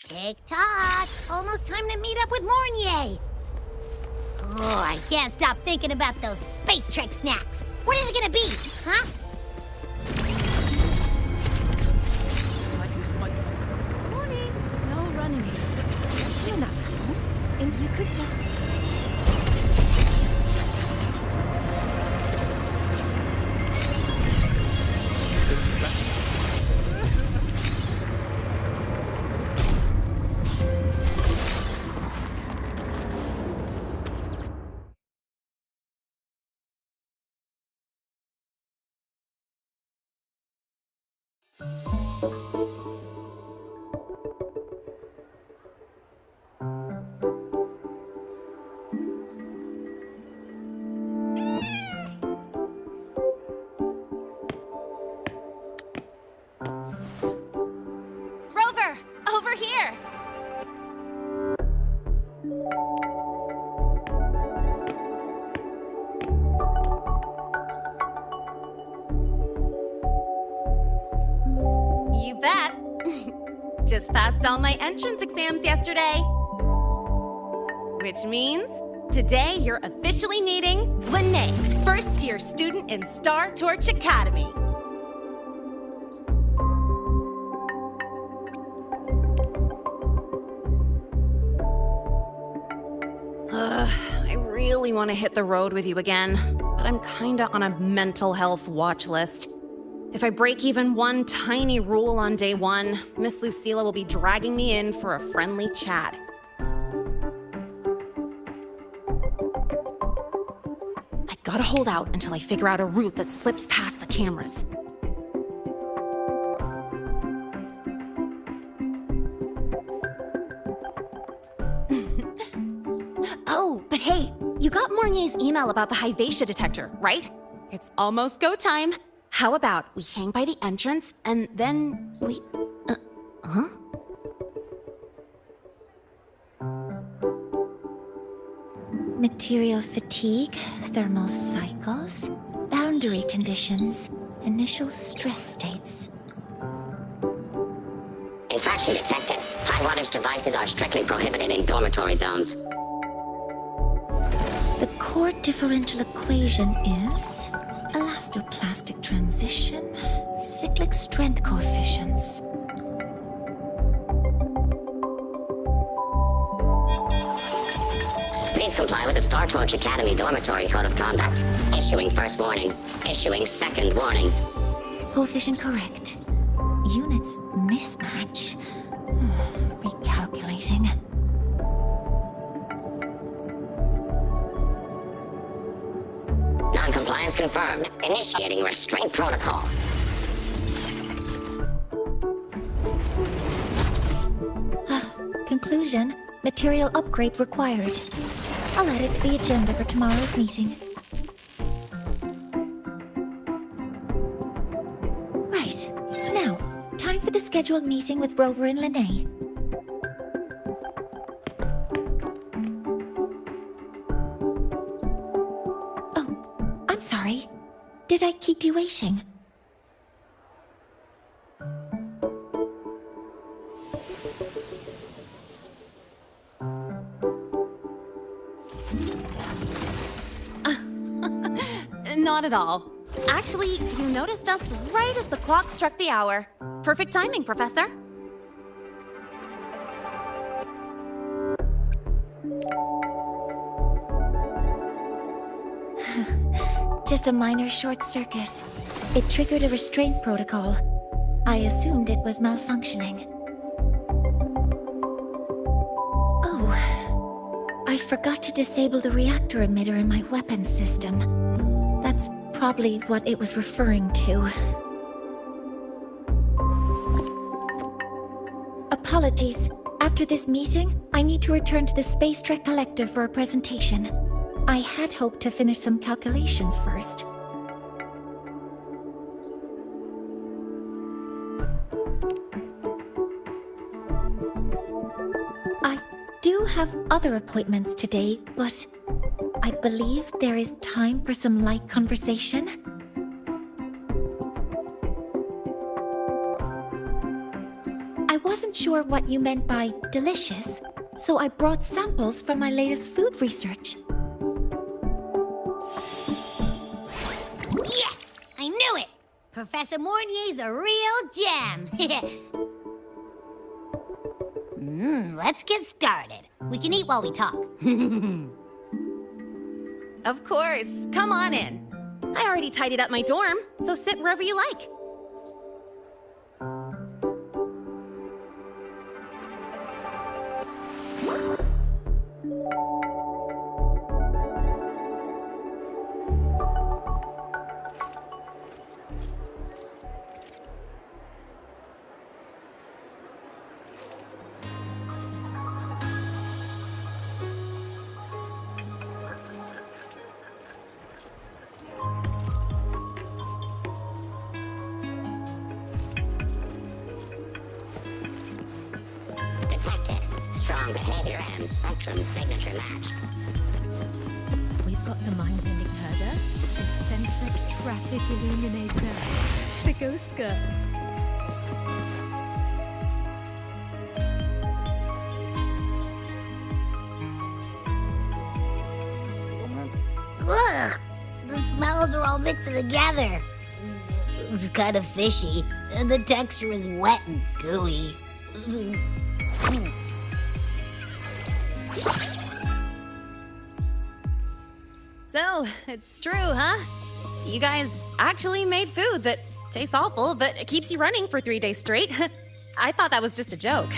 Tick-tock! Almost time to meet up with Mornier! Oh, I can't stop thinking about those Space Trek snacks! What is it gonna be, huh? Morning! No running here. Let's do analysis. And you could just... Rover! Over here! You bet. Just passed all my entrance exams yesterday. Which means today you're officially meeting Lene, first-year student in Star Torch Academy. I really want to hit the road with you again, but I'm kinda on a mental health watch list. If I break even one tiny rule on day one, Miss Lucilla will be dragging me in for a friendly chat. I gotta hold out until I figure out a route that slips past the cameras. Oh, but hey, you got Mornier's email about the Hyvatia detector, right? It's almost go time. How about we hang by the entrance and then we... huh? Material fatigue, thermal cycles, boundary conditions, initial stress states. Infraction detected. High wattage devices are strictly prohibited in dormitory zones. The core differential equation is elastoplastic transition, cyclic strength coefficients. Please comply with the Star Torch Academy Dormitory Code of Conduct. Issuing first warning. Issuing second warning. Coefficient correct. Units mismatch. Recalculating. Non-compliance confirmed. Initiating restraint protocol. Conclusion, material upgrade required. I'll add it to the agenda for tomorrow's meeting. Right, now, time for the scheduled meeting with Rover and Lene. Oh, I'm sorry. Did I keep you waiting? not at all. Actually, you noticed us right as the clock struck the hour. Perfect timing, Professor. Just a minor short circuit. It triggered a restraint protocol. I assumed it was malfunctioning. Oh, I forgot to disable the reactor emitter in my weapons system. That's probably what it was referring to. Apologies. After this meeting, I need to return to the Space Trek Collective for a presentation. I had hoped to finish some calculations first. I do have other appointments today, but I believe there is time for some light conversation. I wasn't sure what you meant by delicious, so I brought samples from my latest food research. Yes! I knew it! Professor Mornier's a real gem! Let's get started. We can eat while we talk. Of course. Come on in. I already tidied up my dorm, so sit wherever you like. Detected. Strong behavior and spectrum signature match. We've got the mind-bending herder, the eccentric traffic illuminator, the ghost girl. Ugh! The smells are all mixing together. It's kind of fishy, and the texture is wet and gooey. So, it's true, huh? You guys actually made food that tastes awful, but it keeps you running for 3 days straight. I thought that was just a joke.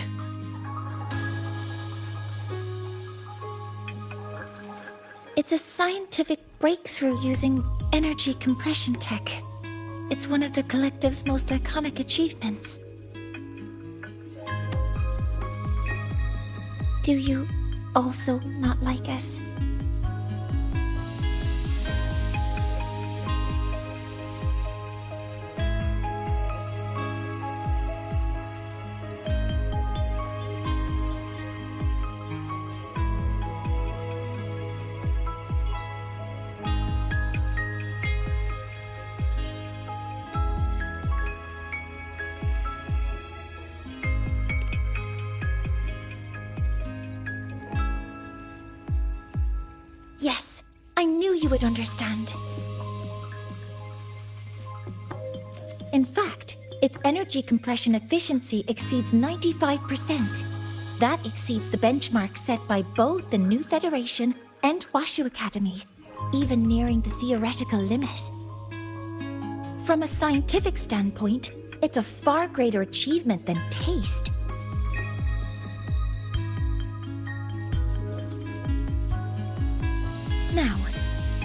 It's a scientific breakthrough using energy compression tech. It's one of the Collective's most iconic achievements. Do you also not like it? Yes, I knew you would understand. In fact, its energy compression efficiency exceeds 95%. That exceeds the benchmark set by both the New Federation and Washu Academy, even nearing the theoretical limit. From a scientific standpoint, it's a far greater achievement than taste. Now,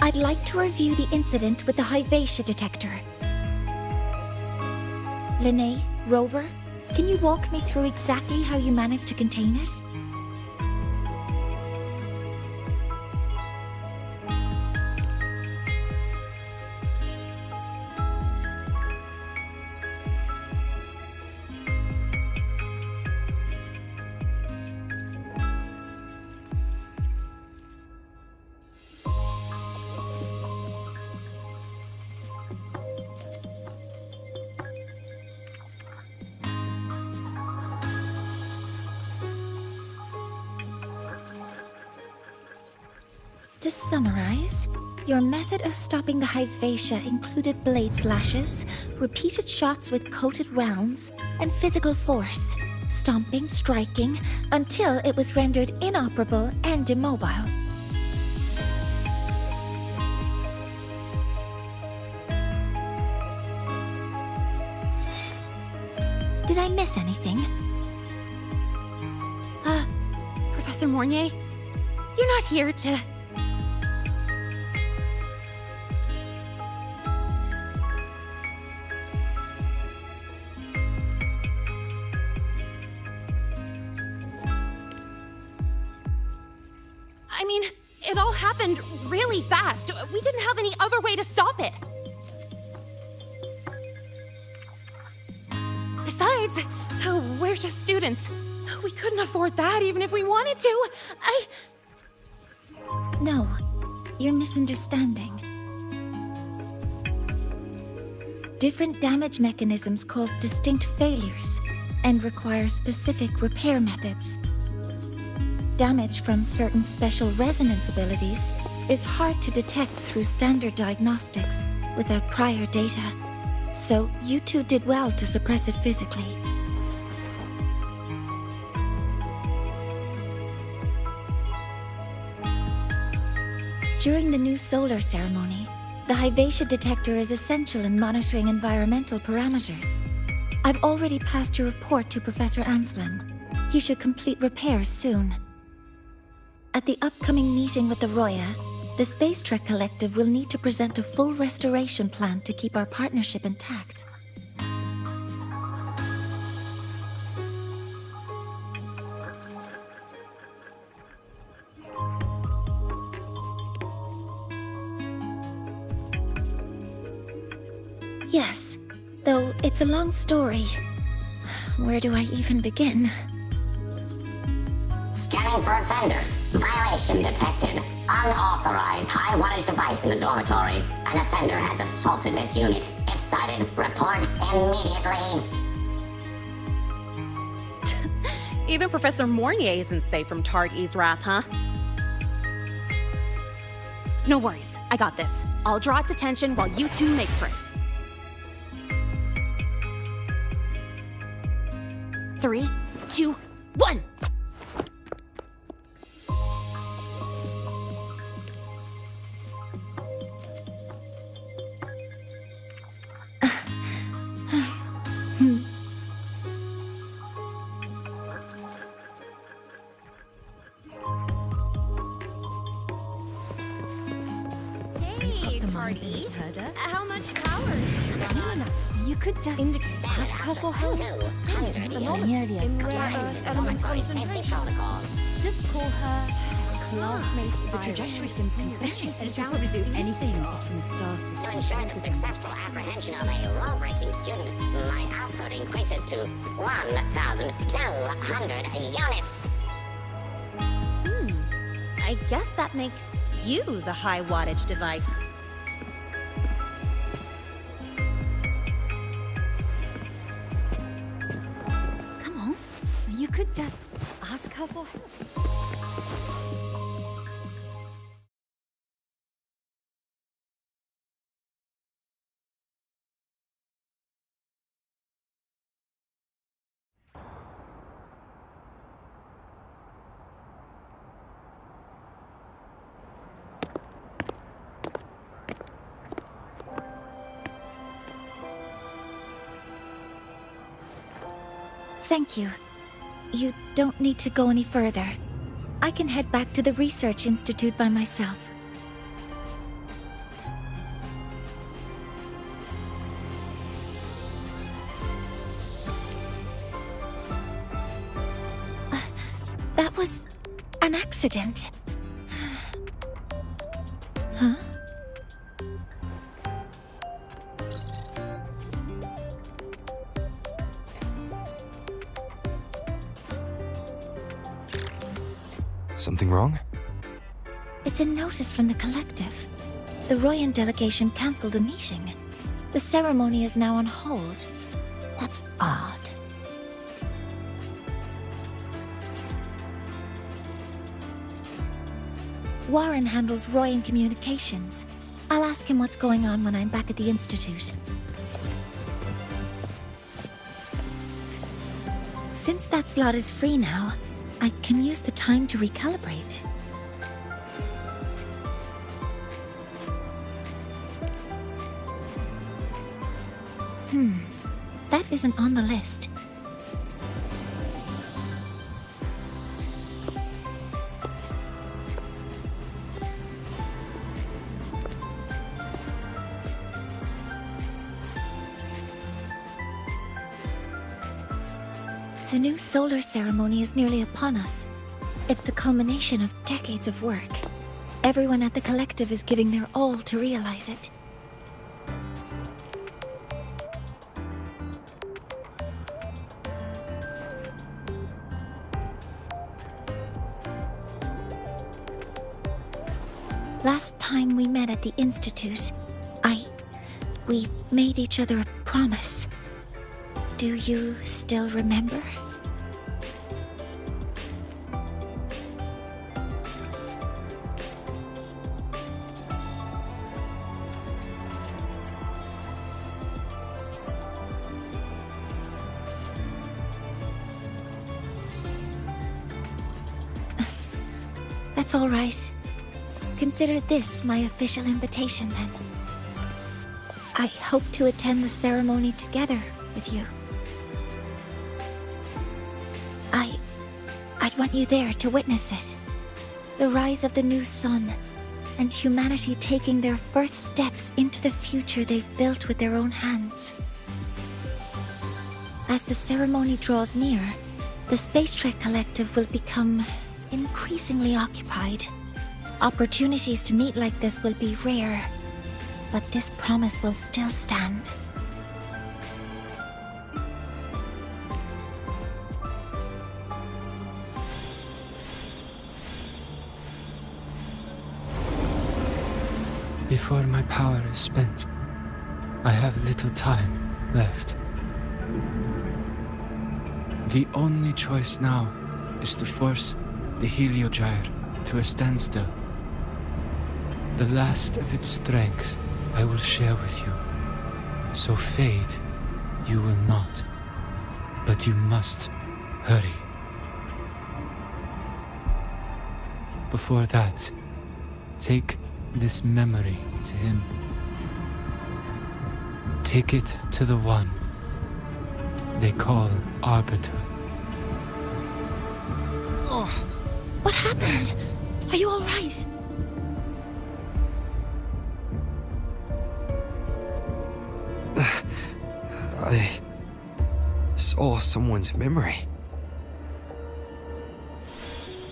I'd like to review the incident with the Hyvatia detector. Linnae, Rover, can you walk me through exactly how you managed to contain it? To summarize, Your method of stopping the Hypatia included blade slashes, repeated shots with coated rounds, and physical force, stomping, striking, until it was rendered inoperable and immobile. Did I miss anything? Professor Mornier, you're not here to... I mean, it all happened really fast. We didn't have any other way to stop it. Besides, we're just students. We couldn't afford that even if we wanted to. No, you're misunderstanding. Different damage mechanisms cause distinct failures and require specific repair methods. Damage from certain special resonance abilities is hard to detect through standard diagnostics without prior data, so you two did well to suppress it physically. During the new solar ceremony, the Hypatia detector is essential in monitoring environmental parameters. I've already passed your report to Professor Anslin. He should complete repairs soon. At the upcoming meeting with the Roya, the Space Trek Collective will need to present a full restoration plan to keep our partnership intact. Yes, though it's a long story. Where do I even begin? Scanning for offenders. Violation detected. Unauthorized high wattage device in the dormitory. An offender has assaulted this unit. If sighted, report immediately. Even Professor Mornier isn't safe from Targ-E's wrath, huh? No worries, I got this. I'll draw its attention while you two make free. 3, 2, 1! Hey, Tardy. How much power do these run on? You could just ask her for help. Nearly a rare earth element concentration. Just call her classmate. The trajectory seems confusing. She could probably do anything else from a star To system. ensure the successful apprehension of a rule-breaking student, my output increases to 1,200 units. I guess that makes you the high wattage device. Come on. You could just ask her for help. Thank you. You don't need to go any further. I can head back to the Research Institute by myself. That was an accident. Huh? Something wrong? It's a notice from the collective. The Royan delegation cancelled the meeting. The ceremony is now on hold. That's odd. Warren handles Royan communications. I'll ask him what's going on when I'm back at the Institute. Since that slot is free now, I can use the time to recalibrate. That isn't on the list. The new solar ceremony is nearly upon us. It's the culmination of decades of work. Everyone at the collective is giving their all to realize it. Last time we met at the Institute, we made each other a promise. Do you still remember? That's all right. Consider this my official invitation, then. I hope to attend the ceremony together with you. I'd want you there to witness it. The rise of the new sun, and humanity taking their first steps into the future they've built with their own hands. As the ceremony draws near, the Space Trek Collective will become increasingly occupied. Opportunities to meet like this will be rare, but this promise will still stand. Before my power is spent, I have little time left. The only choice now is to force the Heliogyre to a standstill. The last of its strength I will share with you. So fade you will not. But you must hurry. Before that, take this memory to him. Take it to the one they call Arbiter. Oh, what happened? Are you all right? I saw someone's memory.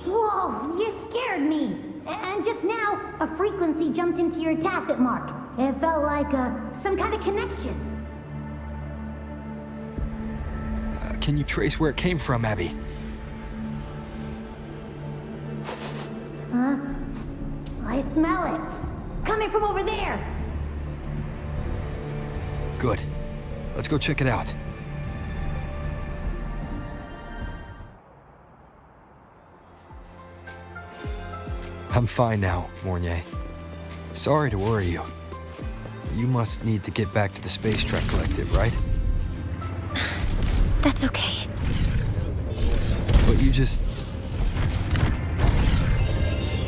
Whoa, you scared me. And just now, a frequency jumped into your tacit mark. It felt like some kind of connection. Can you trace where it came from, Abby? Huh? I smell it. Coming from over there. Good. Let's go check it out. I'm fine now, Mornier. Sorry to worry you. You must need to get back to the Space Trek Collective, right? That's okay. But you just...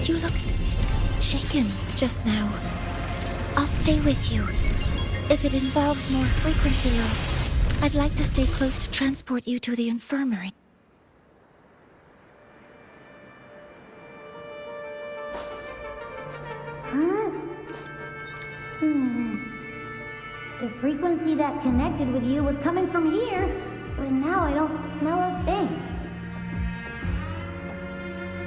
You looked shaken just now. I'll stay with you. If it involves more frequency loss, I'd like to stay close to transport you to the infirmary. Huh? The frequency that connected with you was coming from here, but now I don't smell a thing.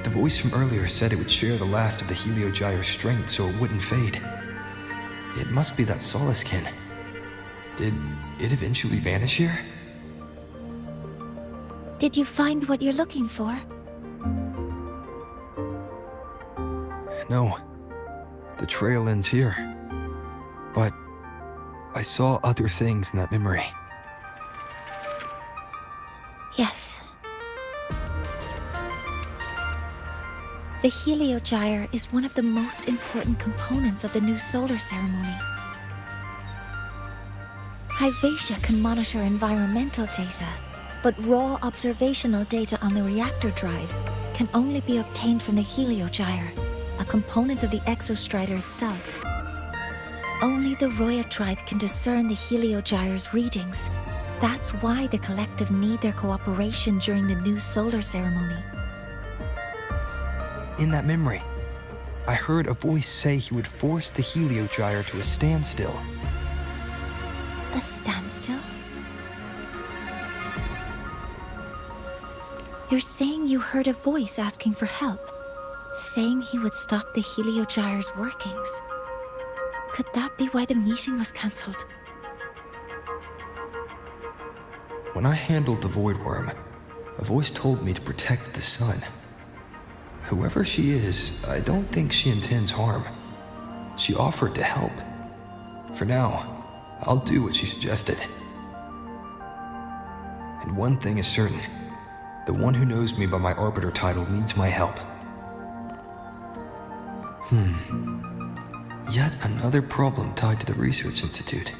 The voice from earlier said it would share the last of the Heliogyre's strength so it wouldn't fade. It must be that Solaskin. Did it eventually vanish here? Did you find what you're looking for? No. The trail ends here. But I saw other things in that memory. Yes. The Heliogyre is one of the most important components of the new solar ceremony. Hyvatia can monitor environmental data, but raw observational data on the reactor drive can only be obtained from the Heliogyre, a component of the exostrider itself. Only the Roya tribe can discern the Heliogyre's readings. That's why the collective need their cooperation during the new solar ceremony. In that memory, I heard a voice say he would force the Heliogyre to a standstill. A standstill? You're saying you heard a voice asking for help, saying he would stop the Heliogyre's workings. Could that be why the meeting was cancelled? When I handled the Void Worm, a voice told me to protect the sun. Whoever she is, I don't think she intends harm. She offered to help. For now, I'll do what she suggested. And one thing is certain. The one who knows me by my Arbiter title needs my help. Yet another problem tied to the Research Institute.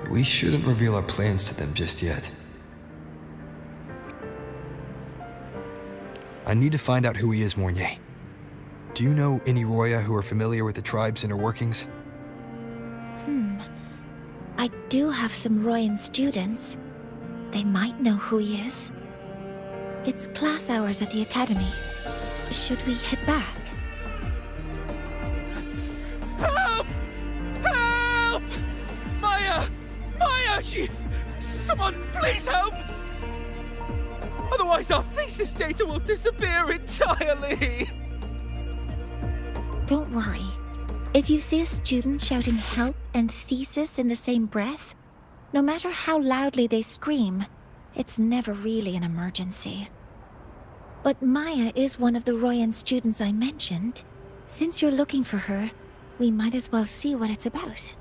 We shouldn't reveal our plans to them just yet. I need to find out who he is, Mornier. Do you know any Roya who are familiar with the tribe's inner workings? I do have some Royan students. They might know who he is. It's class hours at the academy. Should we head back? Help! Help! Maya! Maya! Someone please help! Otherwise our thesis data will disappear entirely! Don't worry. If you see a student shouting help and thesis in the same breath, no matter how loudly they scream, it's never really an emergency. But Maya is one of the Royan students I mentioned. Since you're looking for her, we might as well see what it's about.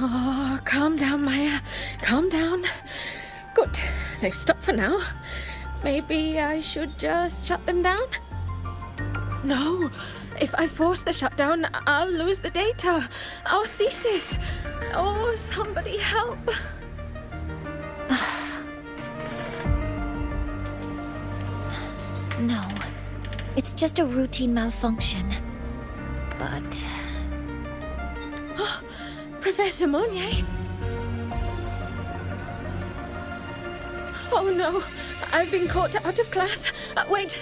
Oh, calm down, Maya. Calm down. Good. They've stopped for now. Maybe I should just shut them down? No. If I force the shutdown, I'll lose the data. Our thesis. Oh, somebody help. No. It's just a routine malfunction. But... Professor Monnier? Oh no, I've been caught out of class. Wait,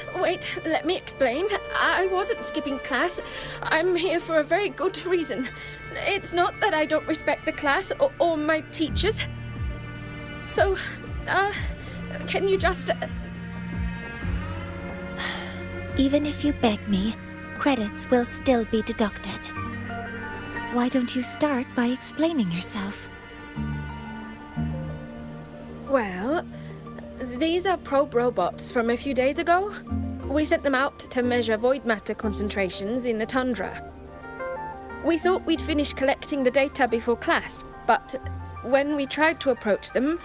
let me explain. I wasn't skipping class. I'm here for a very good reason. It's not that I don't respect the class or my teachers. So, can you just... Even if you beg me, credits will still be deducted. Why don't you start by explaining yourself? Well, these are probe robots from a few days ago. We sent them out to measure void matter concentrations in the tundra. We thought we'd finish collecting the data before class, but when we tried to approach them,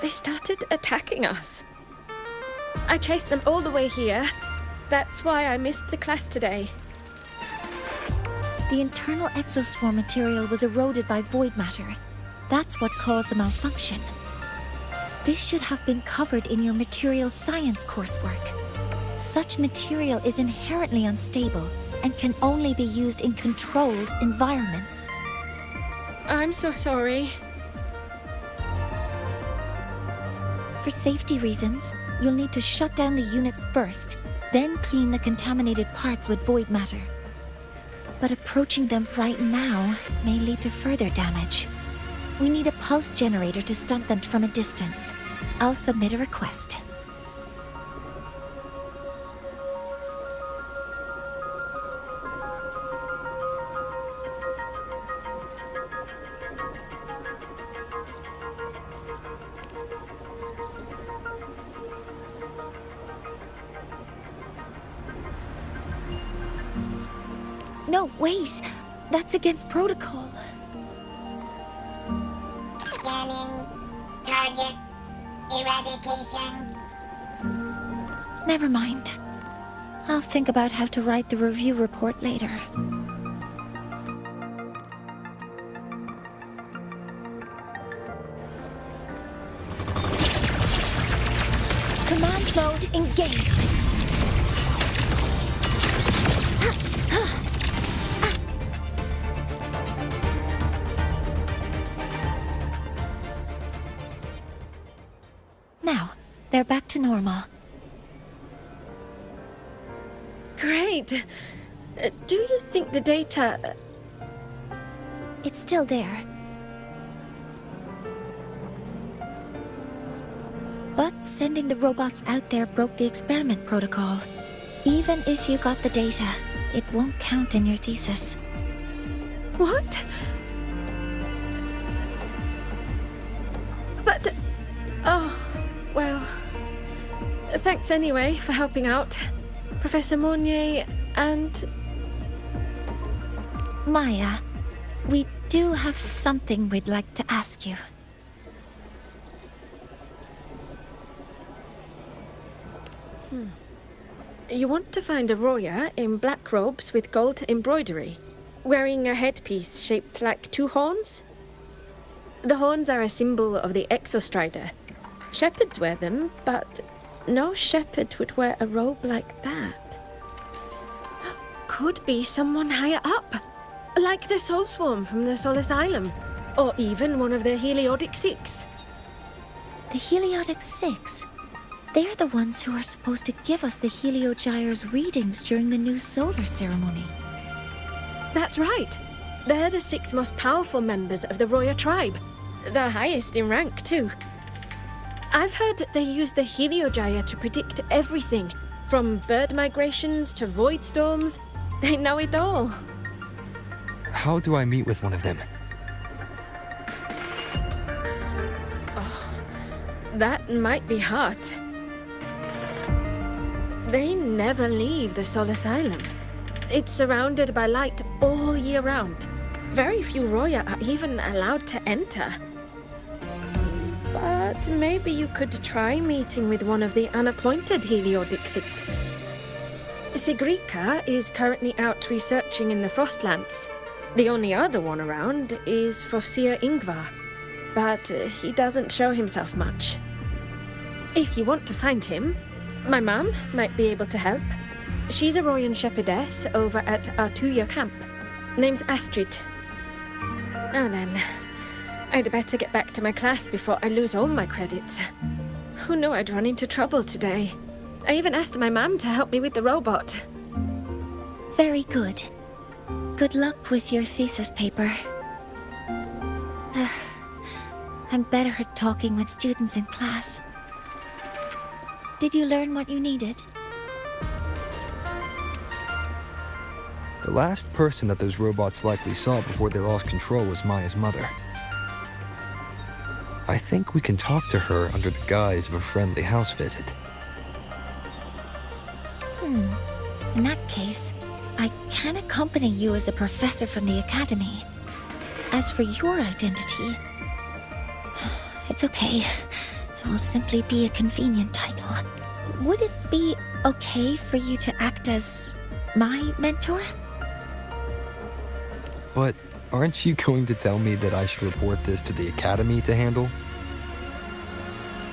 they started attacking us. I chased them all the way here. That's why I missed the class today. The internal exoswarm material was eroded by void matter. That's what caused the malfunction. This should have been covered in your material science coursework. Such material is inherently unstable and can only be used in controlled environments. I'm so sorry. For safety reasons, you'll need to shut down the units first, then clean the contaminated parts with void matter. But approaching them right now may lead to further damage. We need a pulse generator to stun them from a distance. I'll submit a request. No, wait. That's against protocol. Scanning. Target. Eradication. Never mind. I'll think about how to write the review report later. Command mode engaged. Now, they're back to normal. Great. Do you think the data... It's still there. But sending the robots out there broke the experiment protocol. Even if you got the data, it won't count in your thesis. What? But... Oh, well... Thanks anyway for helping out. Professor Mournier and... Maya, we do have something we'd like to ask you. You want to find a Roya in black robes with gold embroidery, wearing a headpiece shaped like two horns? The horns are a symbol of the Exostrider. Shepherds wear them, but no shepherd would wear a robe like that. Could be someone higher up, like the Soul Swarm from the Sol Asylum, or even one of the Heliodic Six. The Heliodic Six? They're the ones who are supposed to give us the Heliogyre's readings during the new solar ceremony. That's right. They're the 6 most powerful members of the Roya tribe. The highest in rank, too. I've heard they use the Heliogyre to predict everything, from bird migrations to void storms. They know it all. How do I meet with one of them? That might be hard. They never leave the Sol Asylum. It's surrounded by light all year round. Very few Roya are even allowed to enter. But maybe you could try meeting with one of the unappointed Heliodic Six. Sigrika is currently out researching in the Frostlands. The only other one around is Fosir Ingvar, but he doesn't show himself much. If you want to find him, my mum might be able to help. She's a Royan shepherdess over at Artuya camp. Name's Astrid. Now then, I'd better get back to my class before I lose all my credits. Who knew I'd run into trouble today? I even asked my mum to help me with the robot. Very good. Good luck with your thesis paper. I'm better at talking with students in class. Did you learn what you needed? The last person that those robots likely saw before they lost control was Maya's mother. I think we can talk to her under the guise of a friendly house visit. In that case, I can accompany you as a professor from the academy. As for your identity, it's okay. It will simply be a convenient title. Would it be okay for you to act as my mentor? But aren't you going to tell me that I should report this to the academy to handle?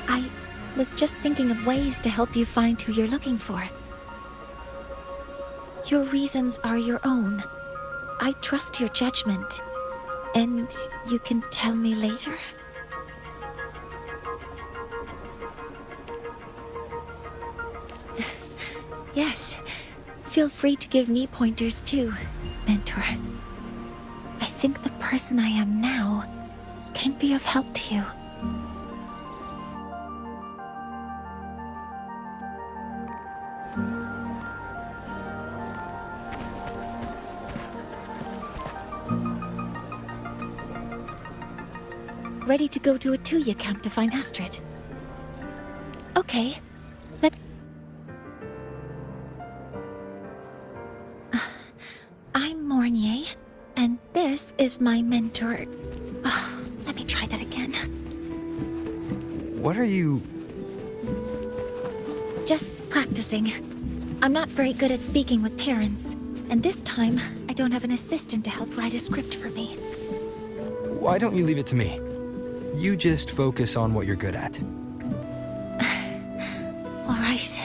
I was just thinking of ways to help you find who you're looking for. Your reasons are your own. I trust your judgment. And you can tell me later? Yes. Feel free to give me pointers too, mentor. I think the person I am now can be of help to you. Ready to go to a Tuya camp to find Astrid? Okay, I'm more This is my mentor. Oh, let me try that again. What are you... Just practicing. I'm not very good at speaking with parents, and this time I don't have an assistant to help write a script for me. Why don't you leave it to me? You just focus on what you're good at. All right.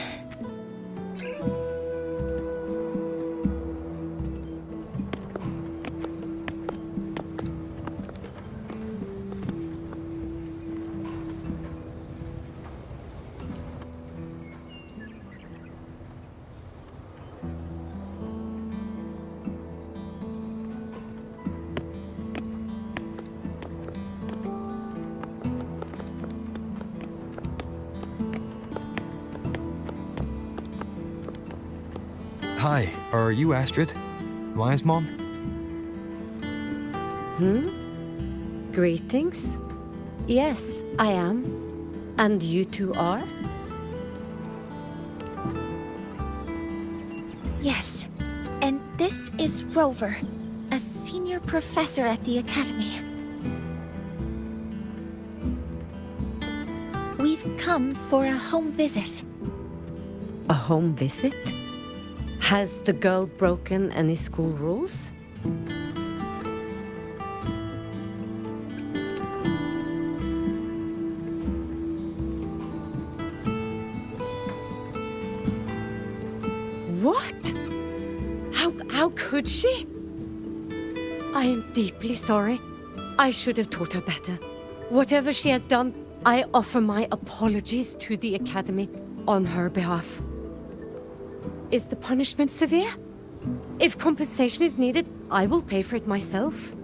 Hi, are you Astrid? Maya's mom? Greetings. Yes, I am. And you two are? Yes. And this is Rover, a senior professor at the Academy. We've come for a home visit. A home visit? Has the girl broken any school rules? What? How could she? I am deeply sorry. I should have taught her better. Whatever she has done, I offer my apologies to the Academy on her behalf. Is the punishment severe? If compensation is needed, I will pay for it myself.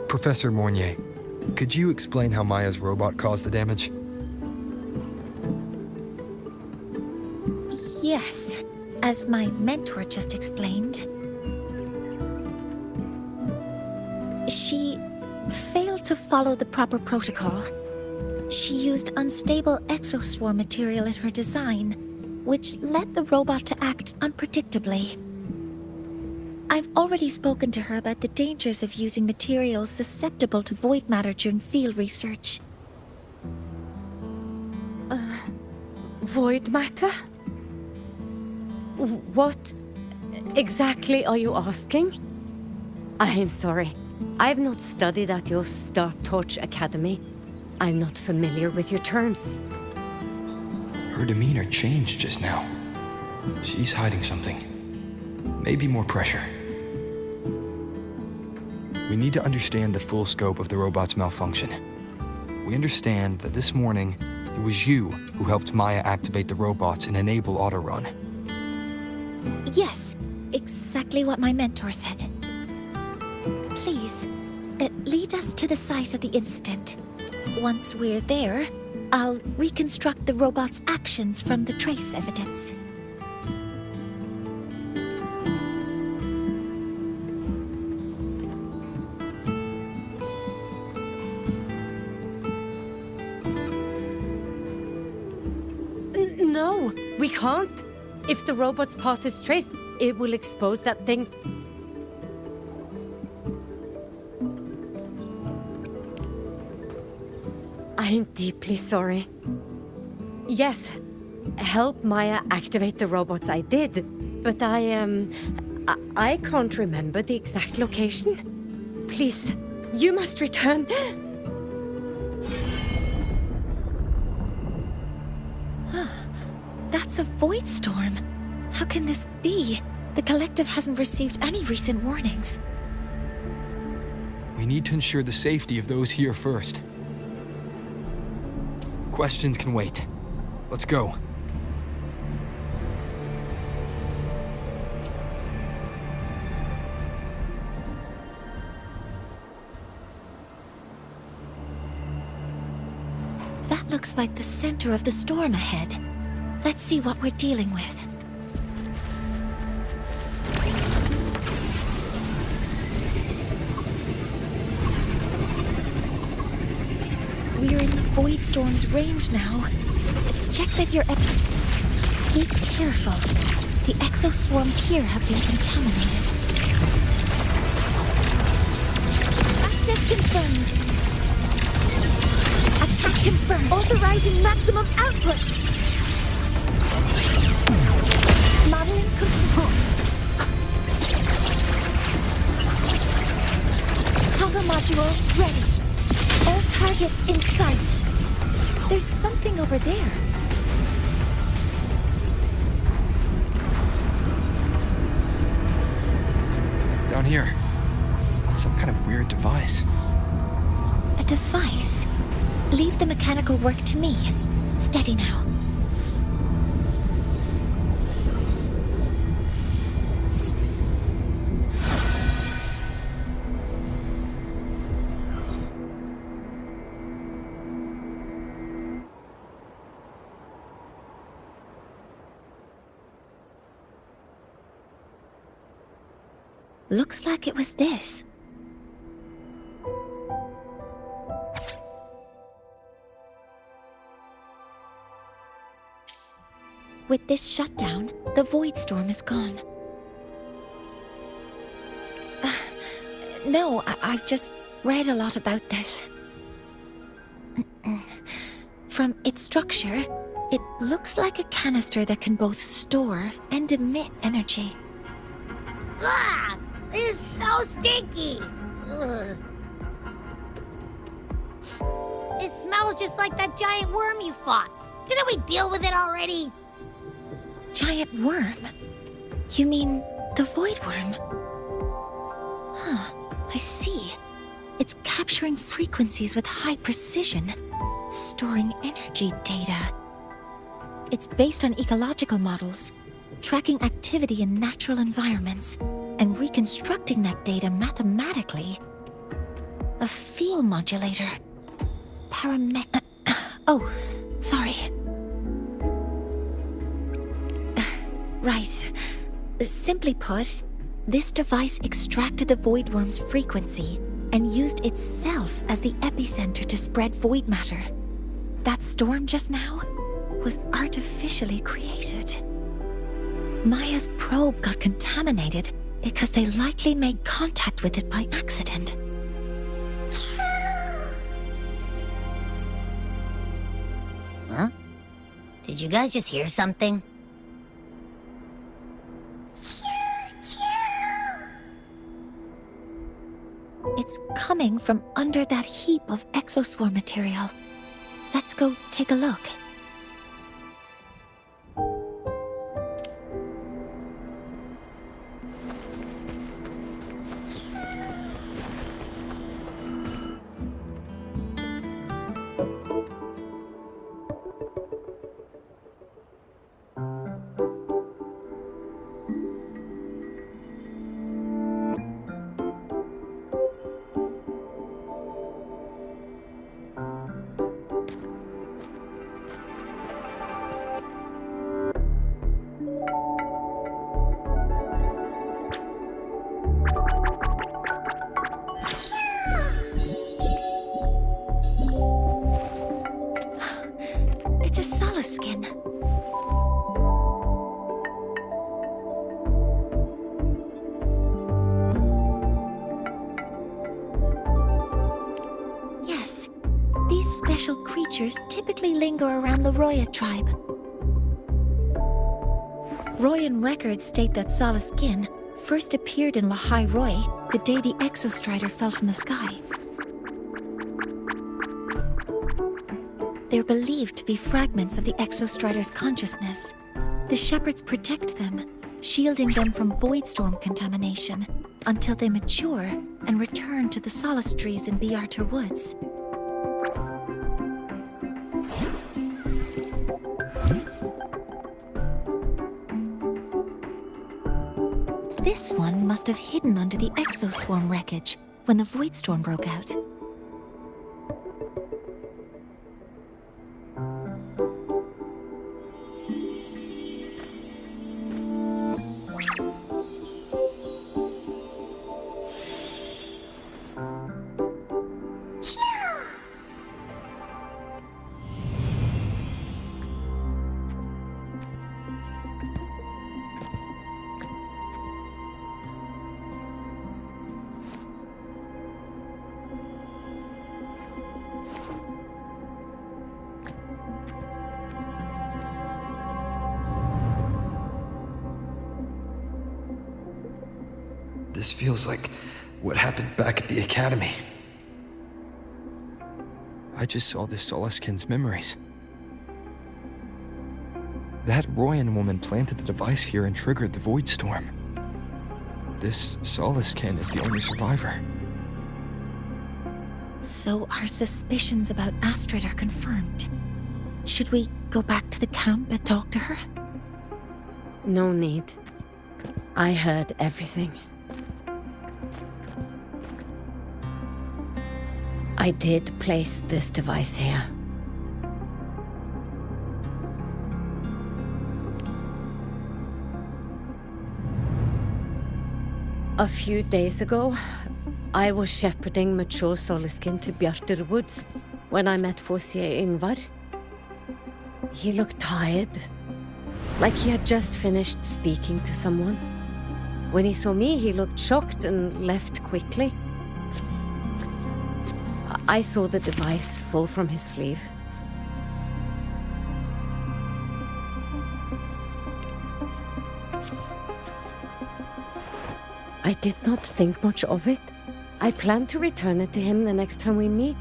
Professor Mornier, could you explain how Maya's robot caused the damage? Yes, as my mentor just explained. She failed to follow the proper protocol. She used unstable exoswarm material in her design, which led the robot to act unpredictably. I've already spoken to her about the dangers of using materials susceptible to void matter during field research. Void matter? What exactly are you asking? I am sorry. I have not studied at your Star Torch Academy. I'm not familiar with your terms. Her demeanor changed just now. She's hiding something. Maybe more pressure. We need to understand the full scope of the robot's malfunction. We understand that this morning, it was you who helped Maya activate the robots and enable auto-run. Yes, exactly what my mentor said. Please, lead us to the site of the incident. Once we're there, I'll reconstruct the robot's actions from the trace evidence. No, we can't. If the robot's path is traced, it will expose that thing. I am deeply sorry. Yes, help Maya activate the robots I did, but I can't remember the exact location. Please, you must return. That's a void storm. How can this be? The collective hasn't received any recent warnings. We need to ensure the safety of those here first. Questions can wait. Let's go. That looks like the center of the storm ahead. Let's see what we're dealing with. We're in the Void Storm's range now. Check that your... Be careful. The exoswarms here have been contaminated. Access confirmed. Attack confirmed. Authorizing maximum output. Modeling complete. Toggle modules ready. All targets in sight. There's something over there. Down here. It's some kind of weird device. A device? Leave the mechanical work to me. Steady now. Looks like it was this. With this shutdown, the Void Storm is gone. No, I've just read a lot about this. From its structure, it looks like a canister that can both store and emit energy. Ugh! This is so stinky! Ugh. It smells just like that giant worm you fought. Didn't we deal with it already? Giant worm? You mean the Void Worm? Huh, I see. It's capturing frequencies with high precision, storing energy data. It's based on ecological models, tracking activity in natural environments, and reconstructing that data mathematically. A field modulator. Oh, sorry. Right. Simply put, this device extracted the Void Worm's frequency and used itself as the epicenter to spread void matter. That storm just now was artificially created. Maya's probe got contaminated because they likely made contact with it by accident. Huh? Did you guys just hear something? It's coming from under that heap of exoswarm material. Let's go take a look. Skin. Yes, these special creatures typically linger around the Roya tribe. Royan records state that Skin first appeared in Lahai-Roi the day the Exostrider fell from the sky. They're believed to be fragments of the Exostrider's consciousness. The shepherds protect them, shielding them from void storm contamination until they mature and return to the solace trees in Biarter Woods. This one must have hidden under the exoswarm wreckage when the void storm broke out. This feels like what happened back at the academy. I just saw the Soliskin's memories. That Royan woman planted the device here and triggered the Void Storm. This Soliskin is the only survivor. So our suspicions about Astrid are confirmed. Should we go back to the camp and talk to her? No need. I heard everything. I did place this device here. A few days ago, I was shepherding mature Soliskin to Bjartur Woods when I met Forsier Yngvar. He looked tired, like he had just finished speaking to someone. When he saw me, he looked shocked and left quickly. I saw the device fall from his sleeve. I did not think much of it. I plan to return it to him the next time we meet.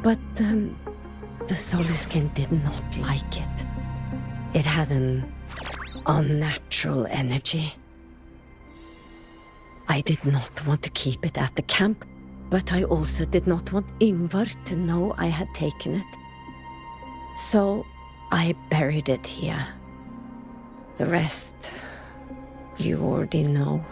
But the Soliskin did not like it. It had an unnatural energy. I did not want to keep it at the camp, but I also did not want Yngvar to know I had taken it. So I buried it here. The rest, you already know.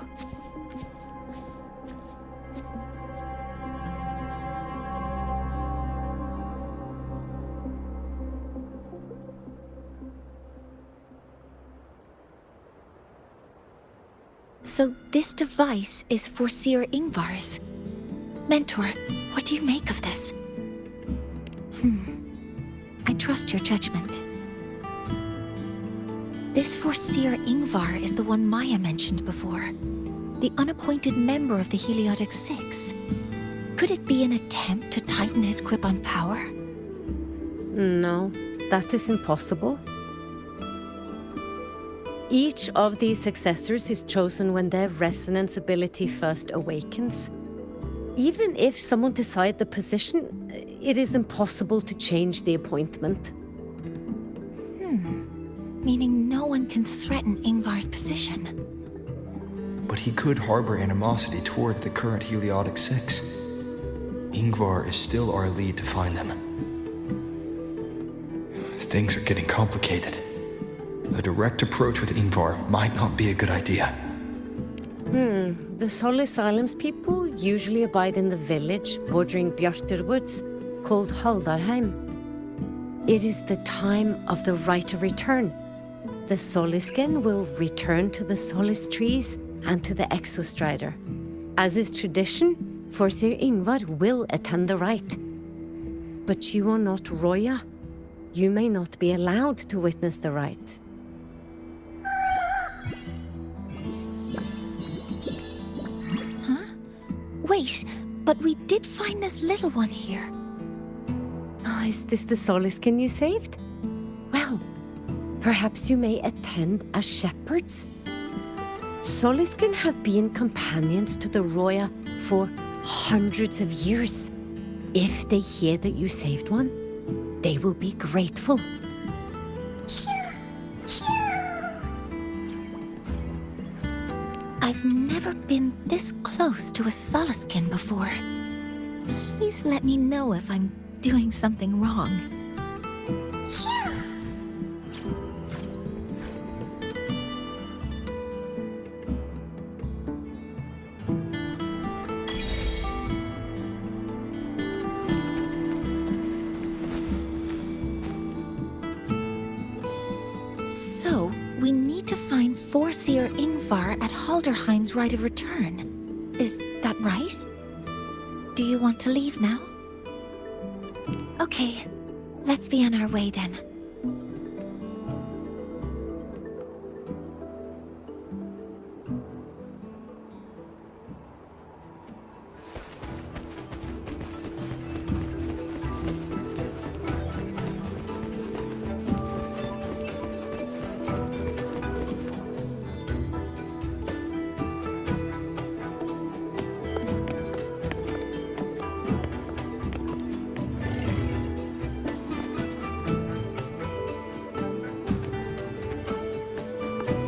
So this device is for Seer Yngvar's. Mentor, what do you make of this? I trust your judgment. This Forseer Yngvar is the one Maya mentioned before. The unappointed member of the Heliotic Six. Could it be an attempt to tighten his grip on power? No, that is impossible. Each of these successors is chosen when their resonance ability first awakens. Even if someone decides the position, it is impossible to change the appointment. Meaning no one can threaten Yngvar's position. But he could harbor animosity toward the current Heliotic Six. Yngvar is still our lead to find them. Things are getting complicated. A direct approach with Yngvar might not be a good idea. The Solis Islands people usually abide in the village bordering Bjartur Woods, called Haldarheim. It is the time of the right of return. The Soliskin will return to the Solis trees and to the Exostrider. As is tradition, Forseer Yngvar will attend the rite. But you are not Roya. You may not be allowed to witness the rite. Wait, but we did find this little one here. Is this the Soliskin you saved? Well, perhaps you may attend as shepherds. Soliskin have been companions to the Roya for hundreds of years. If they hear that you saved one, they will be grateful. I've never been this close to a Soliskin before. Please let me know if I'm doing something wrong. So, we need to find Forseer Yngvar at Halderheim's Rite of Return. Is that right? Do you want to leave now? Okay, let's be on our way then.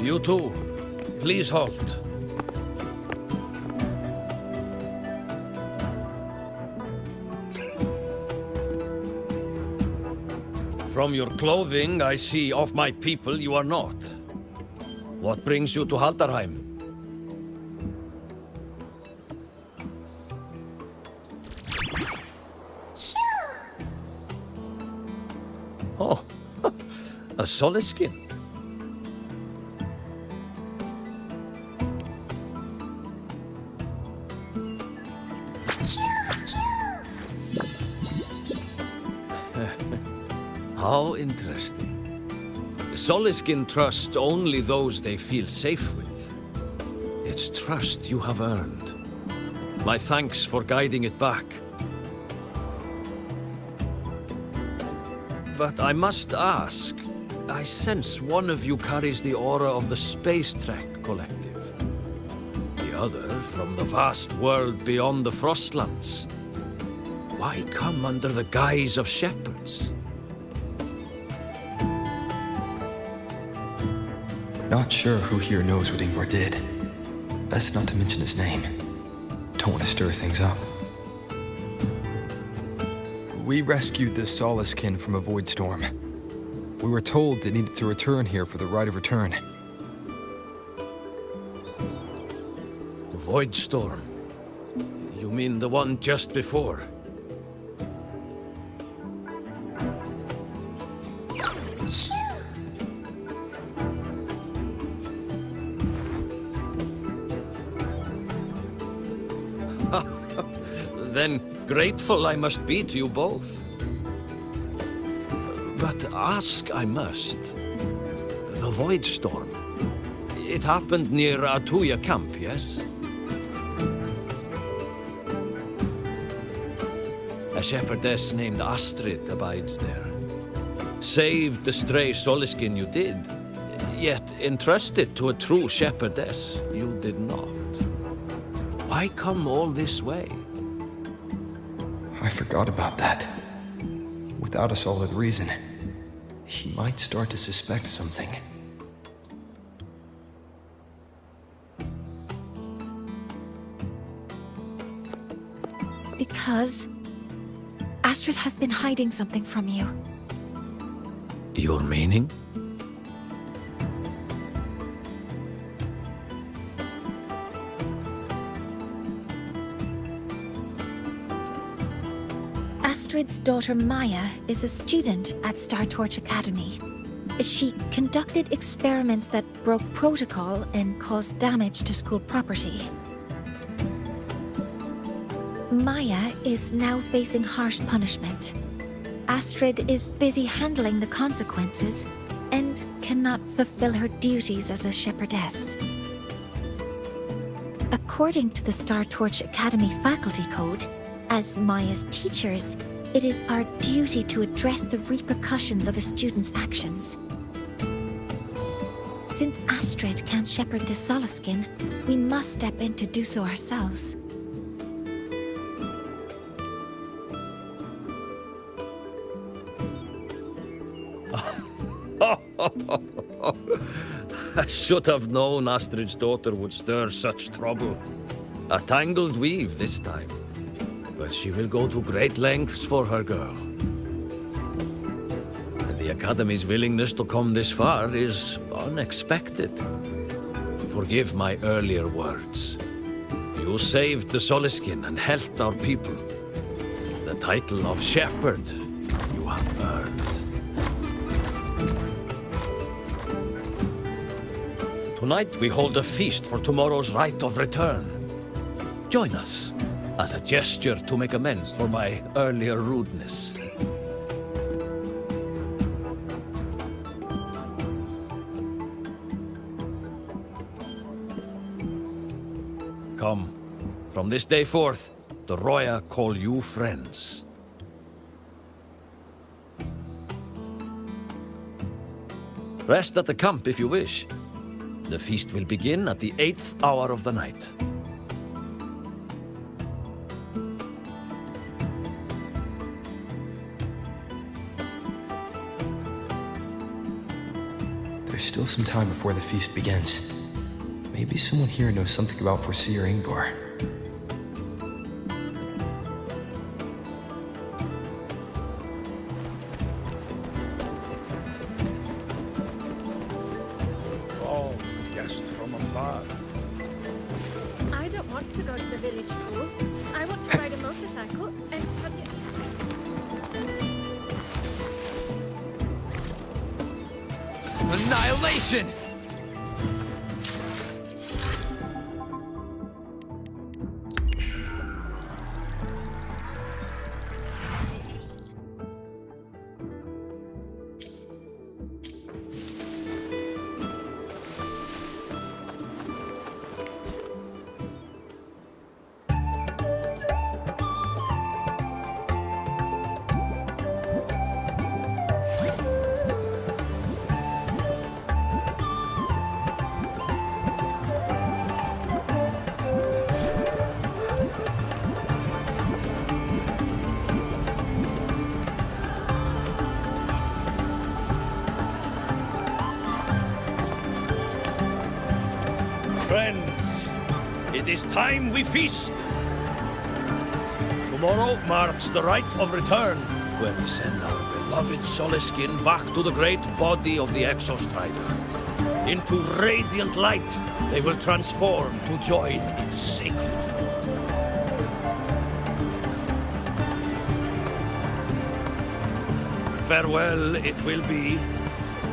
You too. Please halt. From your clothing, I see of my people you are not. What brings you to Haldarheim? Oh, a Soliskin. How interesting. Soliskin trust only those they feel safe with. It's trust you have earned. My thanks for guiding it back. But I must ask, I sense one of you carries the aura of the Space Trek Collective. The other from the vast world beyond the Frostlands. Why come under the guise of shepherds? Not sure who here knows what Ingvar did. Best not to mention his name. Don't want to stir things up. We rescued the Soliskin from a void storm. We were told it needed to return here for the rite of return. Void storm? You mean the one just before? Then grateful I must be to you both. But ask I must. The Void Storm. It happened near Atuya camp, yes? A shepherdess named Astrid abides there. Saved the stray Soliskin you did, yet entrusted to a true shepherdess you did not. Why come all this way? I forgot about that. Without a solid reason, she might start to suspect something. Because Astrid has been hiding something from you. Your meaning? Astrid's daughter Maya is a student at Star Torch Academy. She conducted experiments that broke protocol and caused damage to school property. Maya is now facing harsh punishment. Astrid is busy handling the consequences and cannot fulfill her duties as a shepherdess. According to the Star Torch Academy faculty code, as Maya's teachers, it is our duty to address the repercussions of a student's actions. Since Astrid can't shepherd the Soliskin, we must step in to do so ourselves. I should have known Astrid's daughter would stir such trouble. A tangled weave this time. But she will go to great lengths for her girl. And the Academy's willingness to come this far is unexpected. Forgive my earlier words. You saved the Soliskin and helped our people. The title of shepherd you have earned. Tonight we hold a feast for tomorrow's rite of return. Join us as a gesture to make amends for my earlier rudeness. Come, from this day forth, the Roya call you friends. Rest at the camp if you wish. The feast will begin at the 8th hour of the night. The There's still some time before the feast begins. Maybe someone here knows something about Foreseer Ingvar. Oh, guest from afar. I don't want to go to the village school. I want to ride a motorcycle and study. Annihilation! Friends, it is time we feast. Tomorrow marks the rite of return, where we send our beloved Soliskin back to the great body of the Exostrider. Into radiant light, they will transform to join its sacred form. Farewell it will be,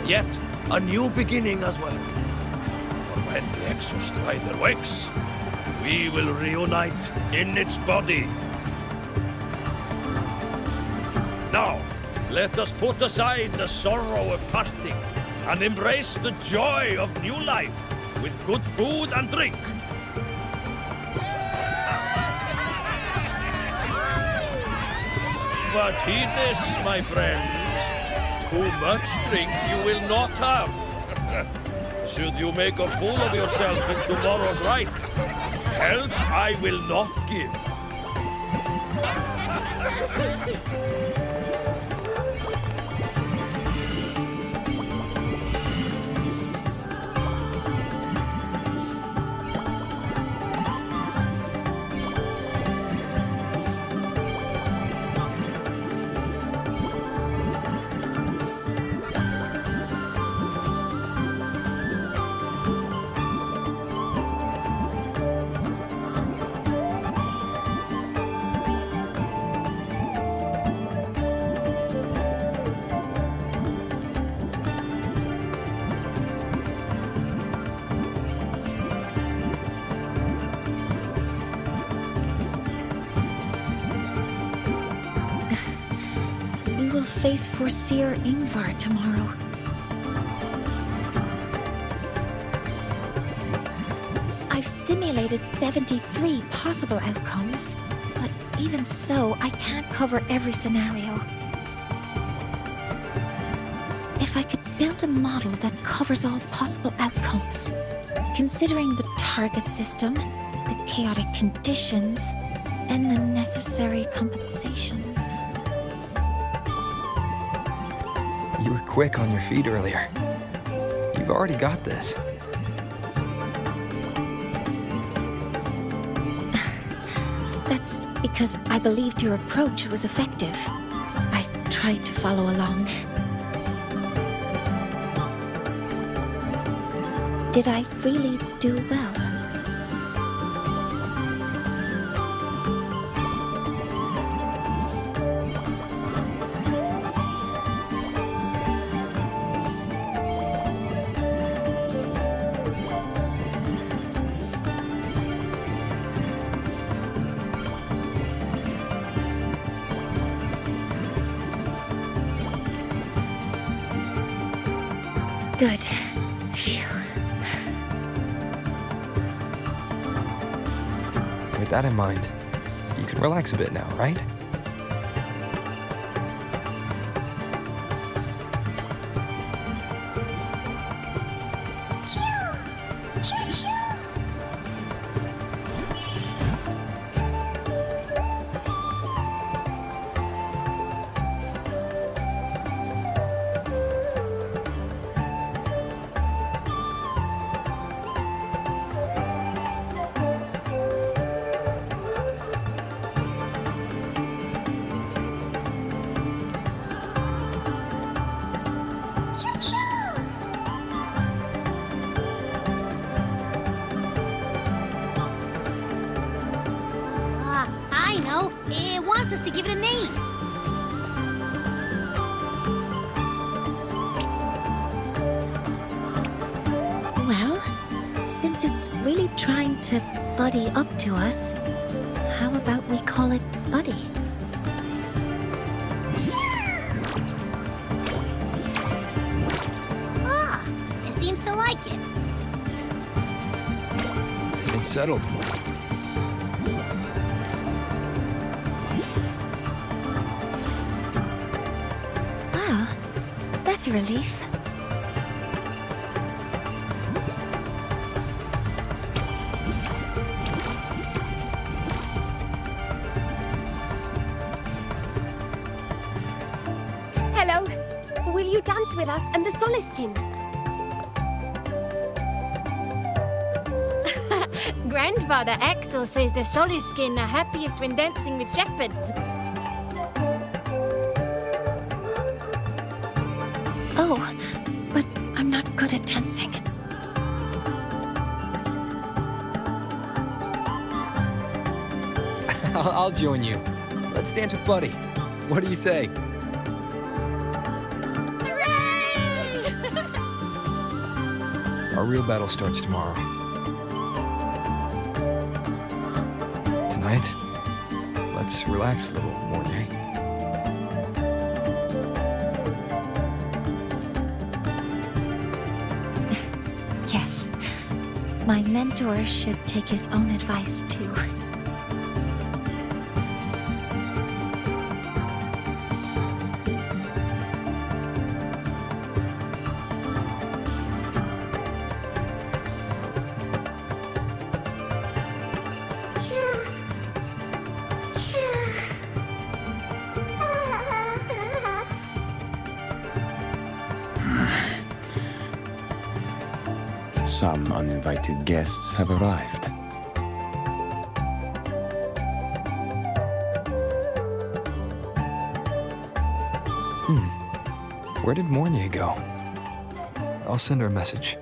yet a new beginning as well. When the Exostrider wakes, we will reunite in its body. Now, let us put aside the sorrow of parting and embrace the joy of new life with good food and drink. But heed this, my friends. Too much drink you will not have. Should you make a fool of yourself in tomorrow's rite, help I will not give. We will face Foreseer Ingvar tomorrow. I've simulated 73 possible outcomes, but even so, I can't cover every scenario. If I could build a model that covers all possible outcomes, considering the target system, the chaotic conditions, and the necessary compensations. You were quick on your feet earlier. You've already got this. That's because I believed your approach was effective. I tried to follow along. Did I really do well? Good. Phew. With that in mind, you can relax a bit now, right? I know. It wants us to give it a name. Well, since it's really trying to buddy up to us, how about we call it Buddy? Ah, it seems to like it. It's settled. Wow, that's a relief. Hello. Will you dance with us and the Soliskin? Grandfather Axel says the Soliskin are happiest when dancing with shepherds. Oh, but I'm not good at dancing. I'll join you. Let's dance with Buddy. What do you say? Our real battle starts tomorrow. Tonight, let's relax a little, Mornay. Yes, my mentor should take his own advice too. Some uninvited guests have arrived. Where did Mornay go? I'll send her a message.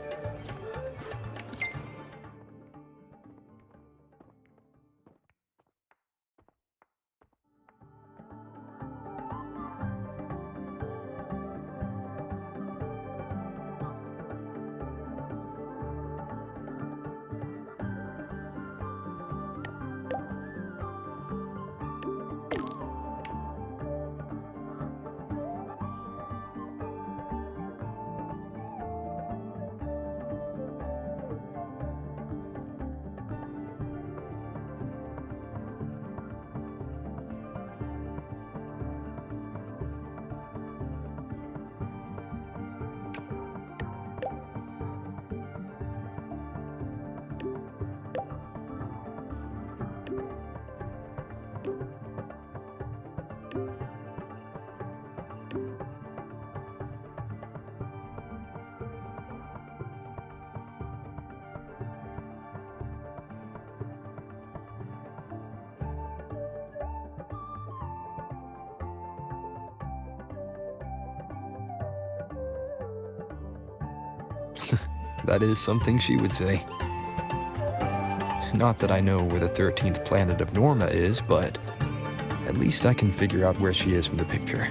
That is something she would say. Not that I know where the 13th planet of Norma is, but at least I can figure out where she is from the picture.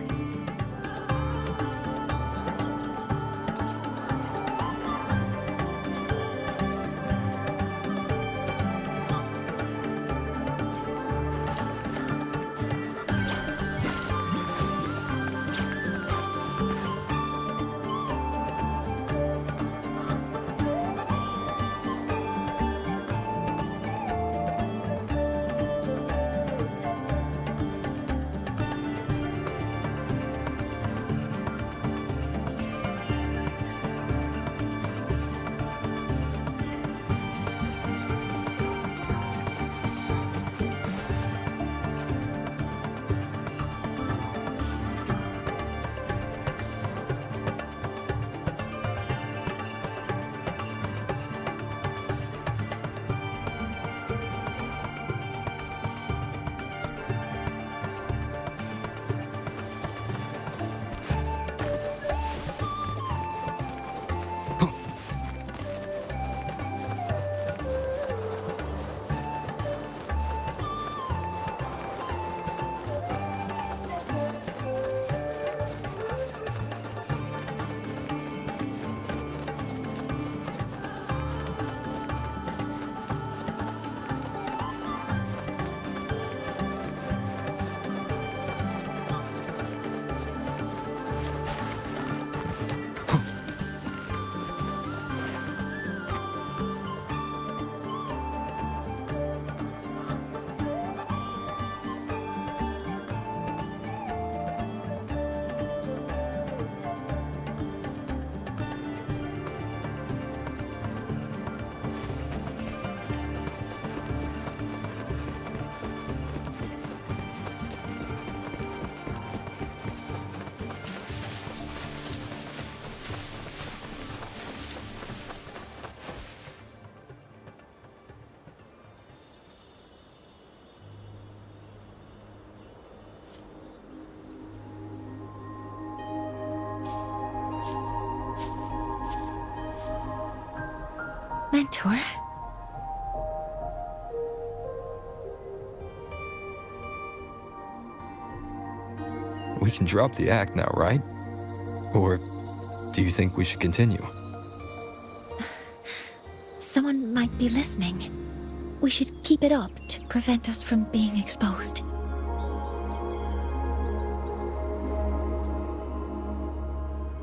Mentor? We can drop the act now, right? Or do you think we should continue? Someone might be listening. We should keep it up to prevent us from being exposed.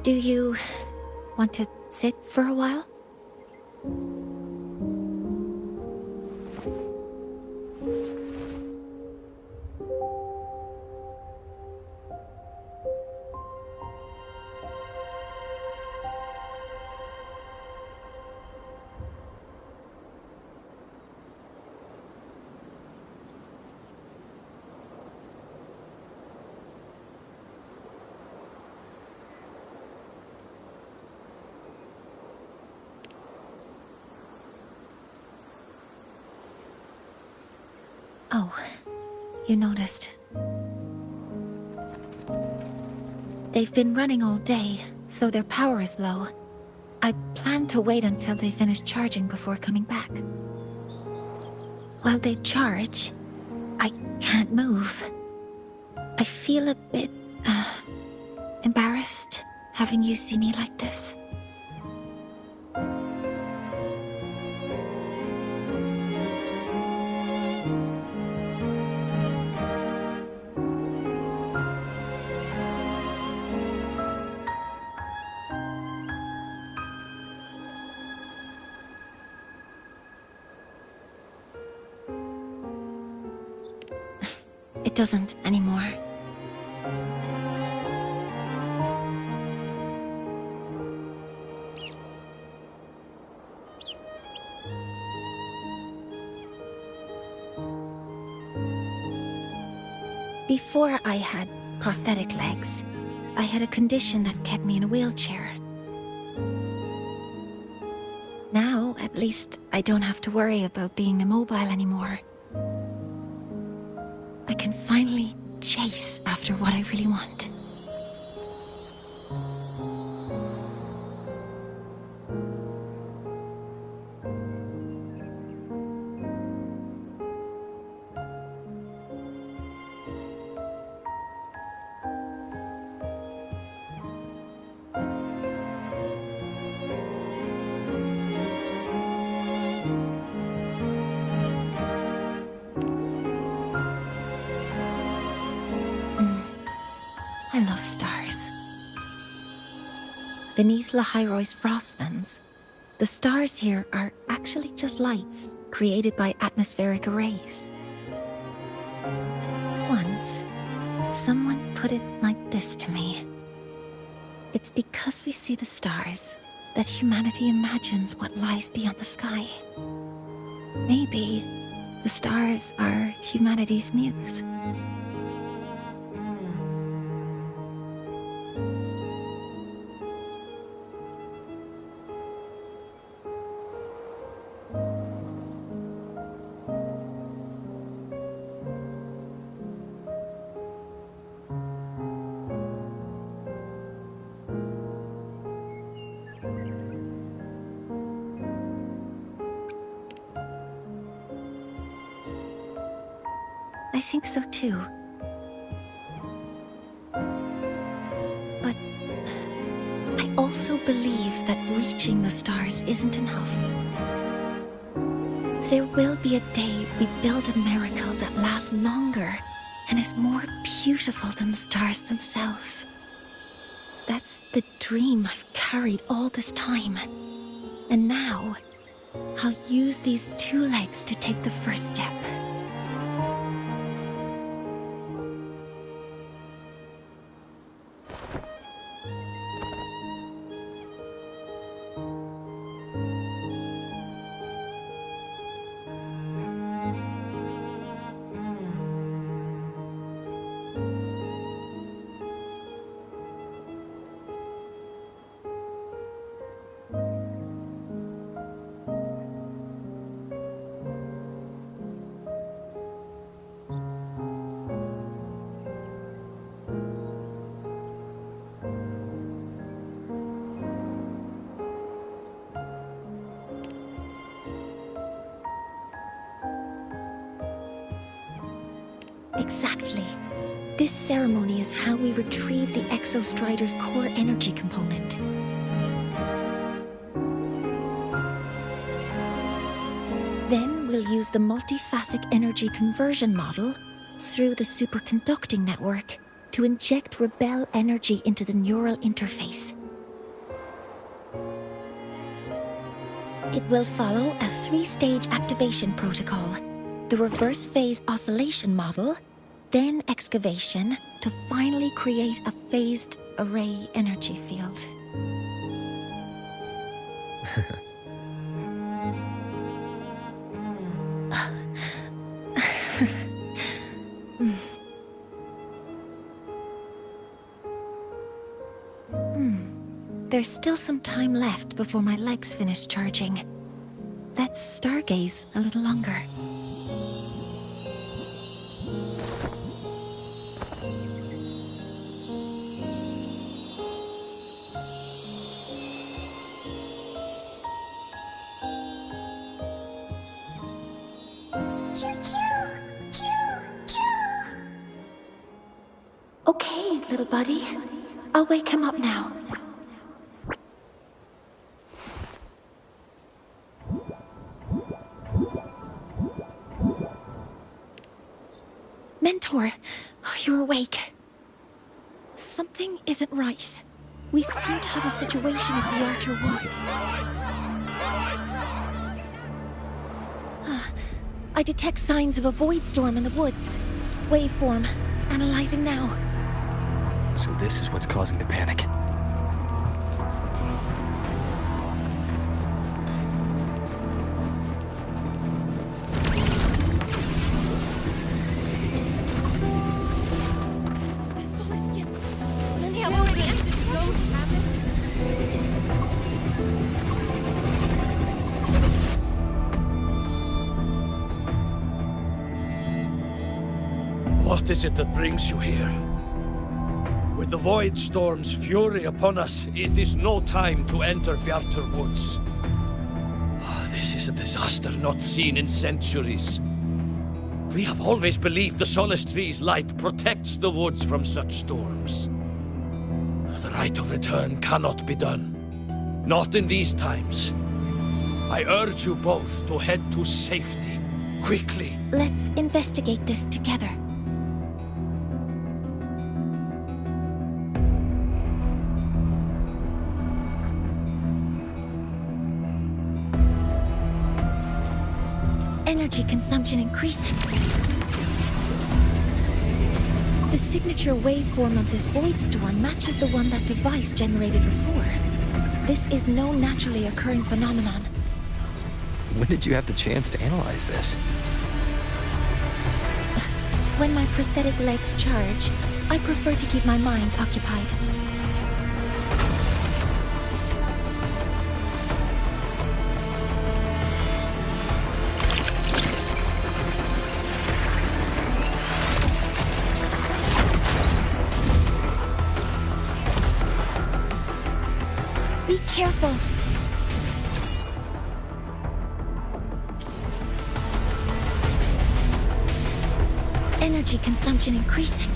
Do you want to sit for a while? Oh, you noticed. They've been running all day, so their power is low. I plan to wait until they finish charging before coming back. While they charge, I can't move. I feel a bit, embarrassed having you see me like this. It doesn't anymore. Before I had prosthetic legs, I had a condition that kept me in a wheelchair. Now, at least, I don't have to worry about being immobile anymore. I can finally chase after what I really want. I love stars. Beneath Lahai-Roi's frostlands, the stars here are actually just lights created by atmospheric arrays. Once, someone put it like this to me. It's because we see the stars that humanity imagines what lies beyond the sky. Maybe the stars are humanity's muse. I think so too. But I also believe that reaching the stars isn't enough. There will be a day we build a miracle that lasts longer and is more beautiful than the stars themselves. That's the dream I've carried all this time. And now, I'll use these two legs to take the first step. Exactly. This ceremony is how we retrieve the Exostrider's core energy component. Then we'll use the multiphasic energy conversion model through the superconducting network to inject rebel energy into the neural interface. It will follow a 3-stage activation protocol: the reverse phase oscillation model, then excavation, to finally create a phased array energy field. There's still some time left before my legs finish charging. Let's stargaze a little longer. Okay, little buddy. I'll wake him up now. Mentor, you're awake. Something isn't right. We seem to have a situation in the Outer Woods. I detect signs of a void storm in the woods. Waveform. Analyzing now. So this is what's causing the panic. What is it that brings you here? With the Void Storm's fury upon us, it is no time to enter Bjartur Woods. This is a disaster not seen in centuries. We have always believed the Solace Tree's light protects the woods from such storms. The rite of return cannot be done. Not in these times. I urge you both to head to safety, quickly. Let's investigate this together. Energy consumption increasing. The signature waveform of this void storm matches the one that device generated before. This is no naturally occurring phenomenon. When did you have the chance to analyze this? When my prosthetic legs charge, I prefer to keep my mind occupied. Be careful. Energy consumption increasing.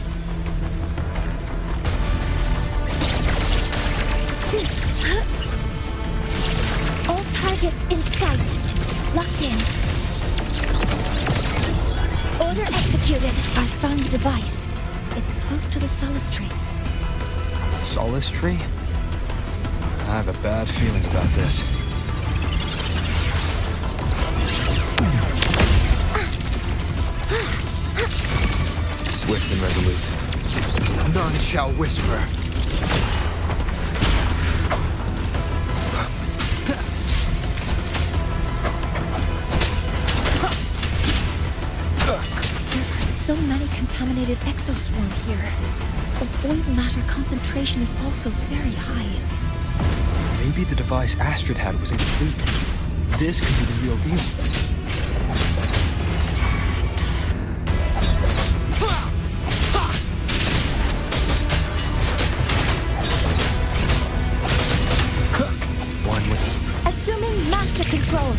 All targets in sight. Locked in. Order executed. I found the device. It's close to the Solace Tree. Solace Tree? I have a bad feeling about this. Swift and resolute. None shall whisper. There are so many contaminated exoswarm here. The void matter concentration is also very high. Maybe the device Astrid had was incomplete. This could be the real deal. One with... Assuming master control.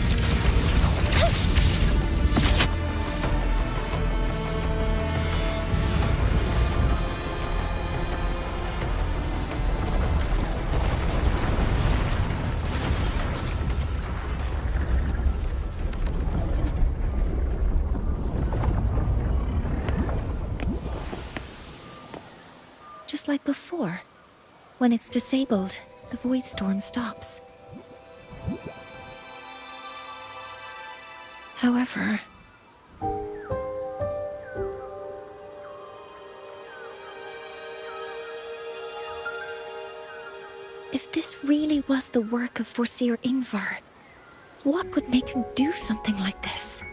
just like before. When it's disabled, the void storm stops. However, if this really was the work of Foreseer Ingvar, what would make him do something like this?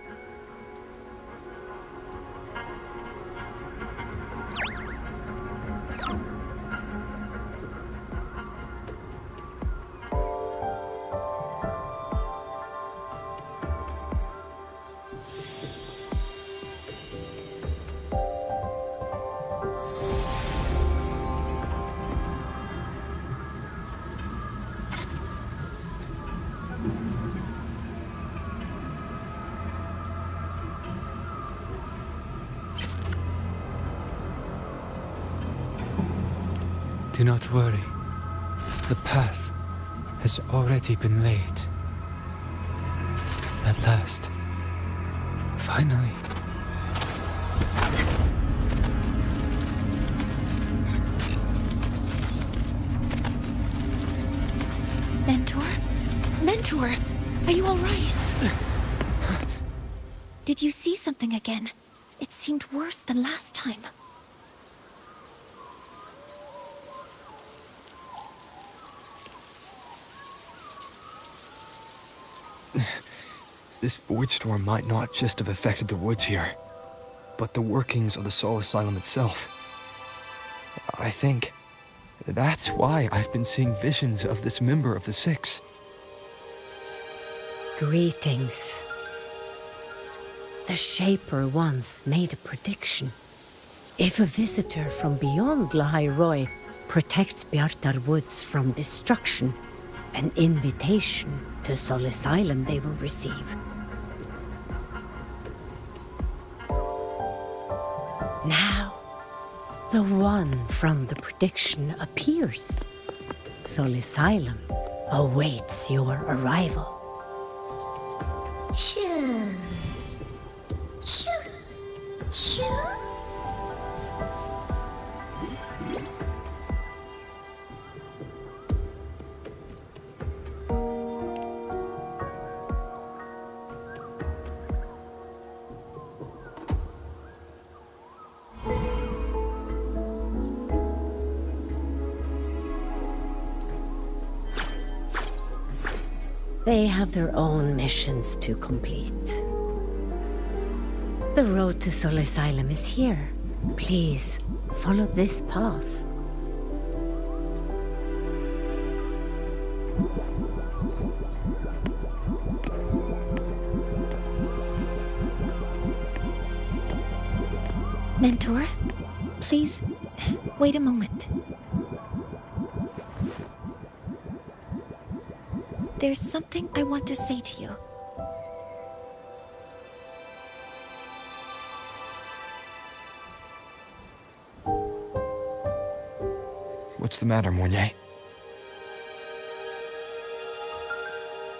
Do not worry. The path has already been laid. At last. Finally. Mentor? Mentor! Are you alright? Did you see something again? It seemed worse than last time. This void storm might not just have affected the woods here, but the workings of the Soul Asylum itself. I think that's why I've been seeing visions of this member of the Six. Greetings. The Shaper once made a prediction. If a visitor from beyond Lahai-Roi protects Bjartar Woods from destruction, an invitation to Soul Asylum they will receive. Now, the one from the prediction appears. Soul Asylum awaits your arrival. Choo. Choo. Choo. They have their own missions to complete. The road to Soul Asylum is here. Please, follow this path. Mentor, please, wait a moment. There's something I want to say to you. What's the matter, Mornier?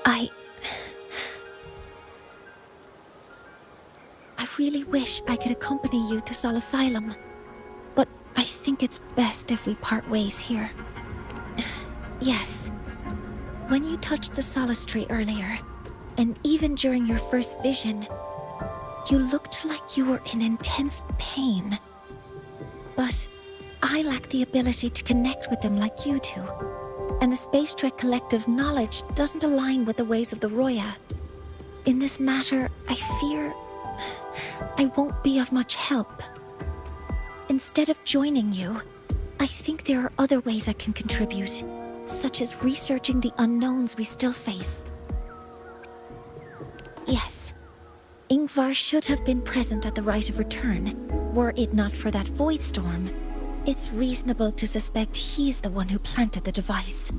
I really wish I could accompany you to Soul Asylum, but I think it's best if we part ways here. Yes. When you touched the Solace Tree earlier, and even during your first vision, you looked like you were in intense pain. But I lack the ability to connect with them like you do, and the Space Trek Collective's knowledge doesn't align with the ways of the Roya. In this matter, I fear I won't be of much help. Instead of joining you, I think there are other ways I can contribute, such as researching the unknowns we still face. Yes, Ingvar should have been present at the Rite of Return. Were it not for that void storm, it's reasonable to suspect he's the one who planted the device.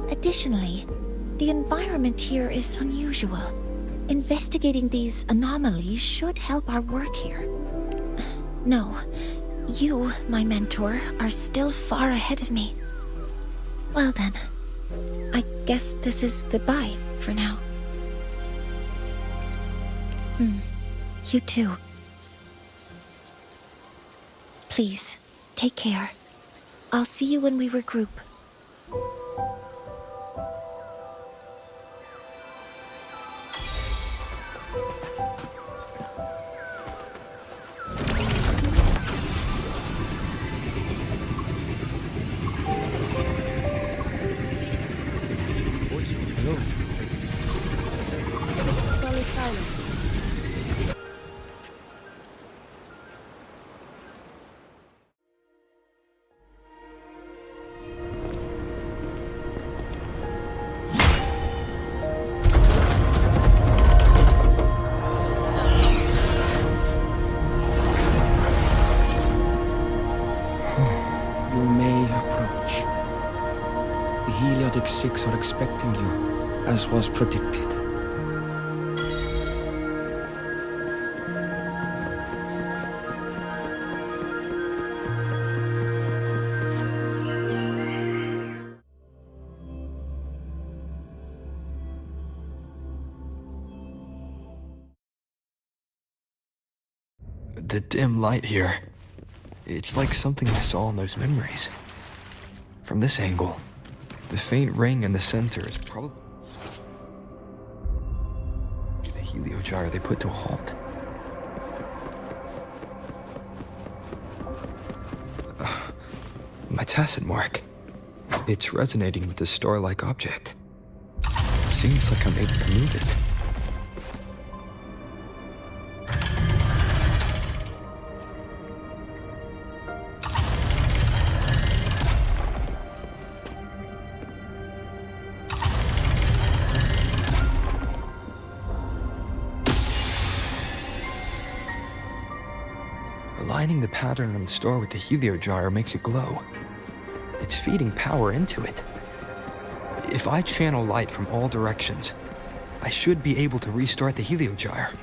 Additionally, the environment here is unusual. Investigating these anomalies should help our work here. No, you, my mentor, are still far ahead of me. Well then, I guess this is goodbye for now. You too. Please, take care. I'll see you when we regroup. Hello. Solid silence. You may approach. The Heliotic Six are expecting you, as was predicted. The dim light here. It's like something I saw in those memories. From this angle, the faint ring in the center is probably the heliogyre they put to a halt. My tacit mark. It's resonating with this star-like object. Seems like I'm able to move it. Aligning the pattern on the star with the heliogyre makes it glow. It's feeding power into it. If I channel light from all directions, I should be able to restart the heliogyre.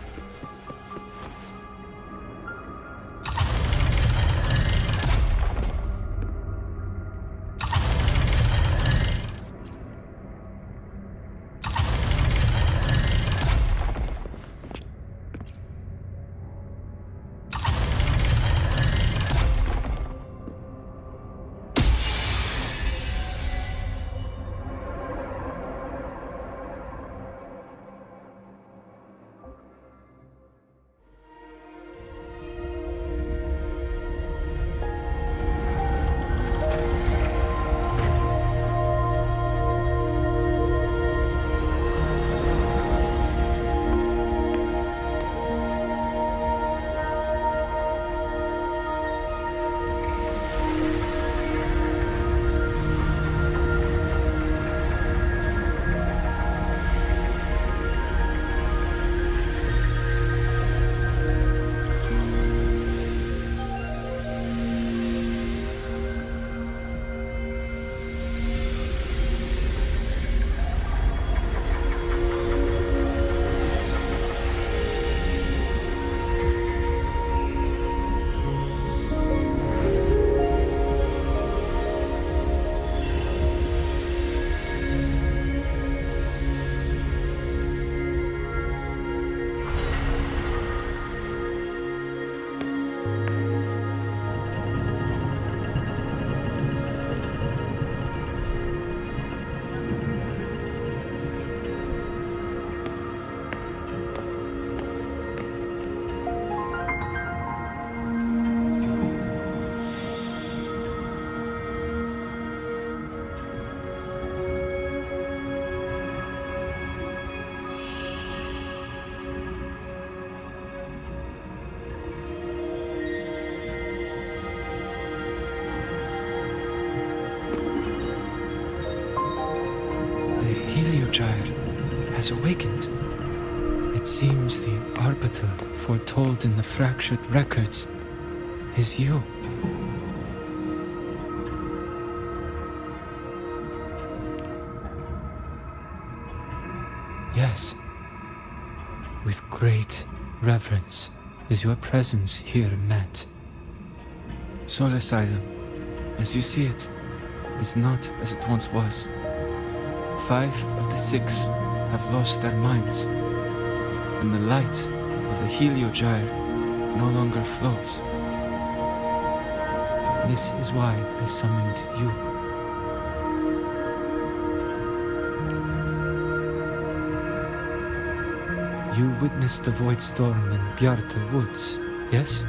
Has awakened. It seems the arbiter foretold in the fractured records is you. Yes. With great reverence is your presence here met. Soul Asylum, as you see it, is not as it once was. 5 of the 6 have lost their minds, and the light of the heliogyre no longer flows. This is why I summoned you. You witnessed the void storm in Bjarta Woods, yes?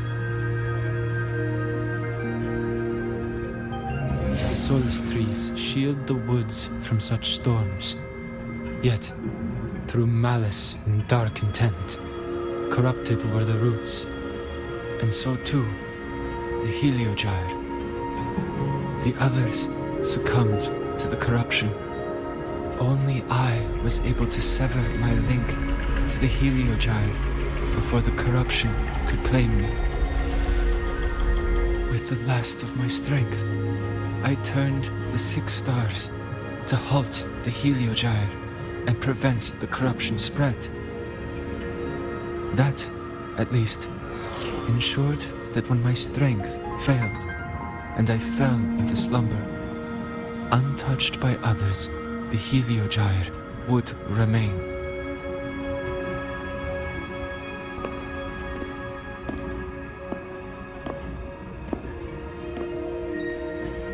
The solace trees shield the woods from such storms. Yet, through malice and dark intent, corrupted were the roots. And so too, the Heliogyre. The others succumbed to the corruption. Only I was able to sever my link to the Heliogyre before the corruption could claim me. With the last of my strength, I turned the 6 stars to halt the Heliogyre and prevent the corruption spread. That, at least, ensured that when my strength failed and I fell into slumber, untouched by others, the Heliogyre would remain.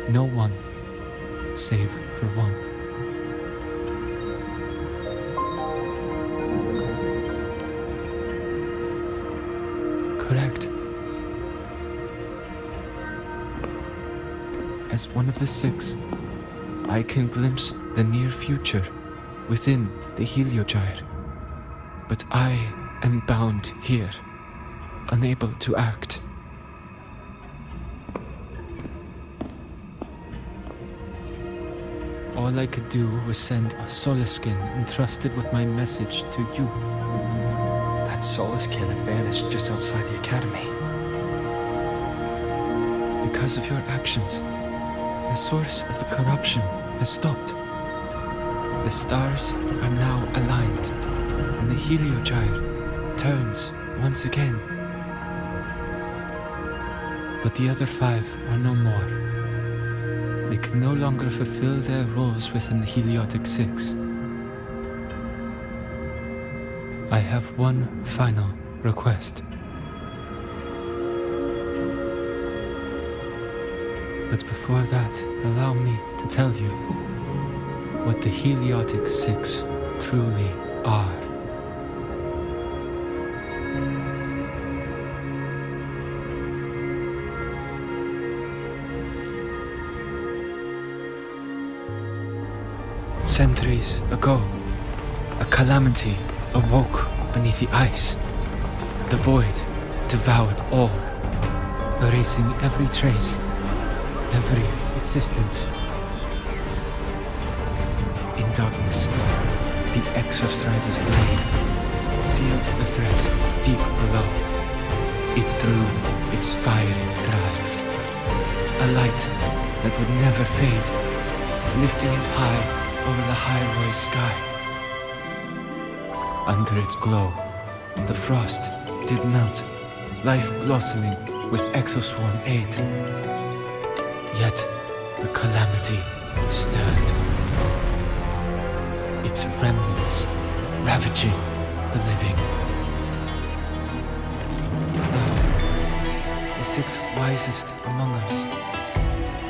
No one, save for one. Correct. As one of the 6, I can glimpse the near future within the Heliogyre. But I am bound here, unable to act. All I could do was send a Soliskin entrusted with my message to you. That Soliskin had vanished just outside the academy. Because of your actions, the source of the corruption has stopped. The stars are now aligned, and the Heliogyre turns once again. But the other 5 are no more. They can no longer fulfill their roles within the Heliotic 6. I have one final request. But before that, allow me to tell you what the Heliotic 6 truly are. Centuries ago, a calamity awoke beneath the ice. The void devoured all, erasing every trace, every existence. In darkness, the Exostrider's blade sealed the threat deep below. It drew its fiery drive, a light that would never fade, lifting it high over the Lahai-Roi sky. Under its glow, the frost did melt, life blossoming with exoswarm aid. Yet, the calamity stirred, its remnants ravaging the living. Thus, the 6 wisest among us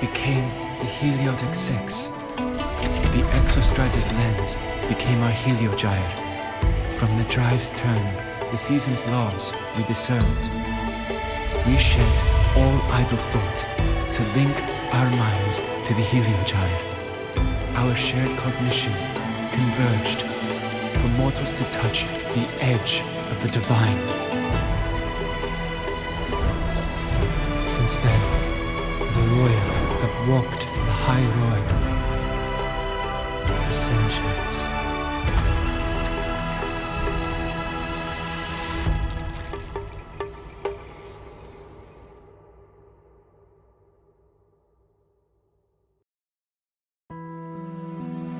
became the Heliotic 6. The Exostrider's lens became our Heliogyre. From the drive's turn, the season's laws we discerned. We shed all idle thought to link our minds to the Heliogyre. Our shared cognition converged for mortals to touch the edge of the divine. Since then, the Royal have walked Lahai-Roi for centuries.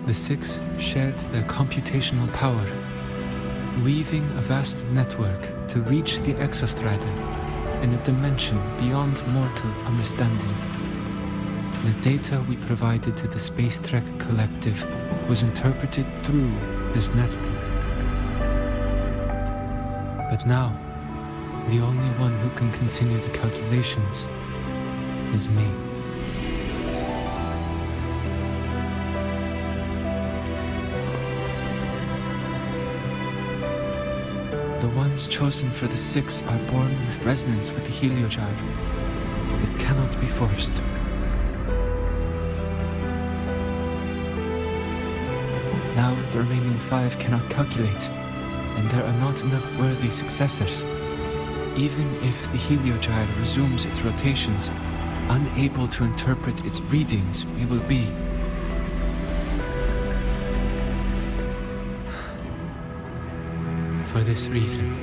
The 6 shared their computational power, weaving a vast network to reach the Exostrider in a dimension beyond mortal understanding. The data we provided to the Space Trek Collective was interpreted through this network. But now, the only one who can continue the calculations is me. The ones chosen for the 6 are born with resonance with the Heliogyre. It cannot be forced. Now the remaining 5 cannot calculate, and there are not enough worthy successors. Even if the Heliogyre resumes its rotations, unable to interpret its readings, we will be. For this reason,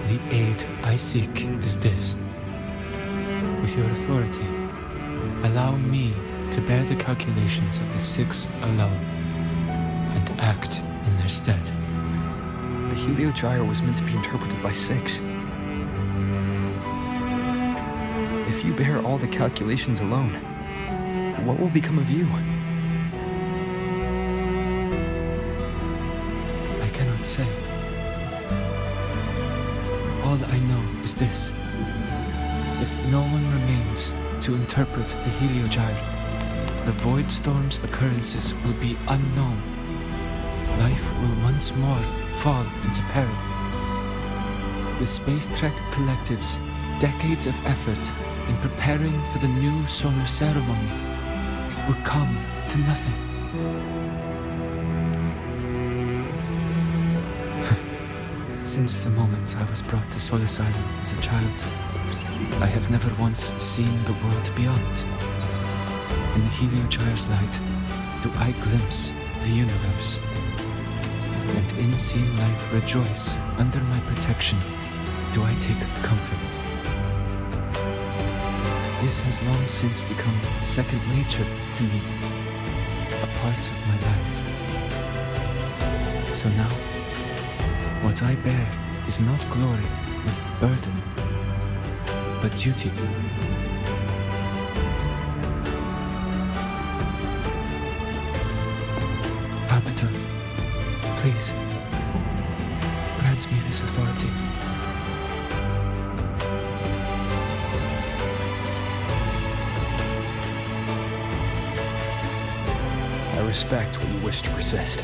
the aid I seek is this. With your authority, allow me to bear the calculations of the 6 alone, and act in their stead. The Heliogyre was meant to be interpreted by 6. If you bear all the calculations alone, what will become of you? I cannot say. All I know is this. If no one remains to interpret the Heliogyre, the Void Storm's occurrences will be unknown. Life will once more fall into peril. The Space Trek Collective's decades of effort in preparing for the new solar ceremony will come to nothing. Since the moment I was brought to Sol Asylum as a child, I have never once seen the world beyond. In the Heliogyre's light, do I glimpse the universe. And in seeing life rejoice under my protection, do I take comfort. This has long since become second nature to me, a part of my life. So now, what I bear is not glory or burden, but duty. Arbiter, please, grant me this authority. I respect what you wish to persist.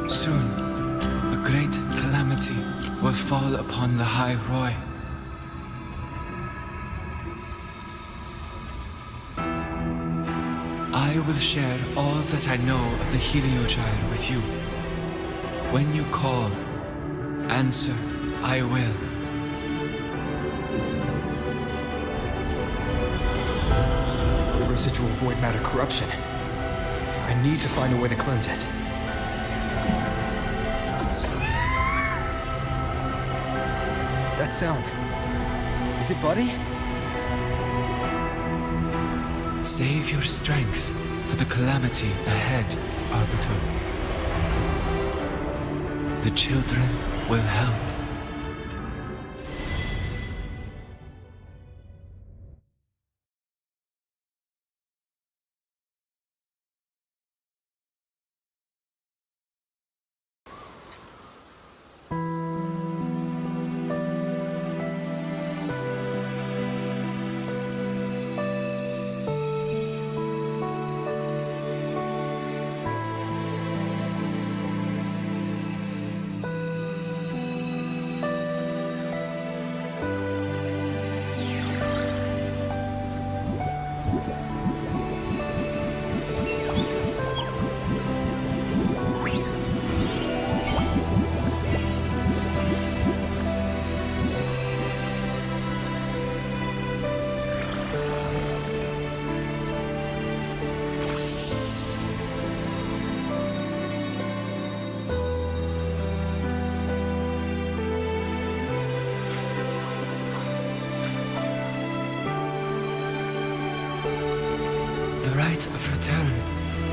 Soon, a great calamity will fall upon Lahai-Roi. I will share all that I know of the Heliogyre with you. When you call, answer, I will. Residual void matter corruption. I need to find a way to cleanse it. That sound. Is it Buddy? Save your strength for the calamity ahead, Arbiter. The children will help.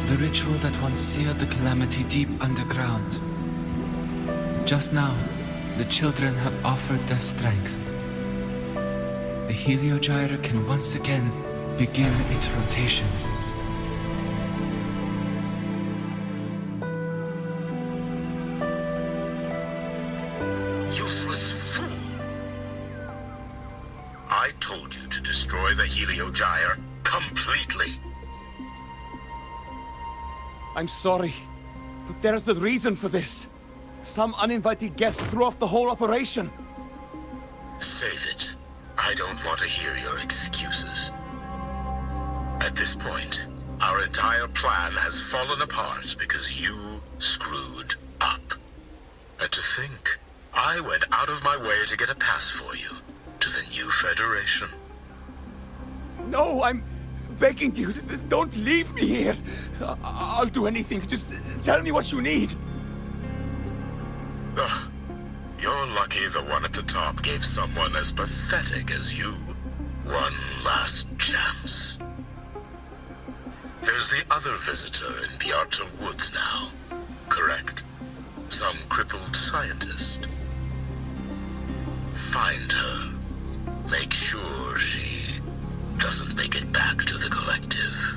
The ritual that once sealed the calamity deep underground. Just now, the children have offered their strength. The Heliogyre can once again begin its rotation. Useless fool! I told you to destroy the Heliogyre completely. I'm sorry, but there's a reason for this. Some uninvited guests threw off the whole operation. Save it. I don't want to hear your excuses. At this point, our entire plan has fallen apart because you screwed up. And to think, I went out of my way to get a pass for you to the new Federation. No, I'm begging you, don't leave me here. I'll do anything, just tell me what you need. Ugh. You're lucky the one at the top gave someone as pathetic as you one last chance. There's the other visitor in Bjarta Woods now, correct? Some crippled scientist. Find her. Make sure she doesn't make it back to the collective.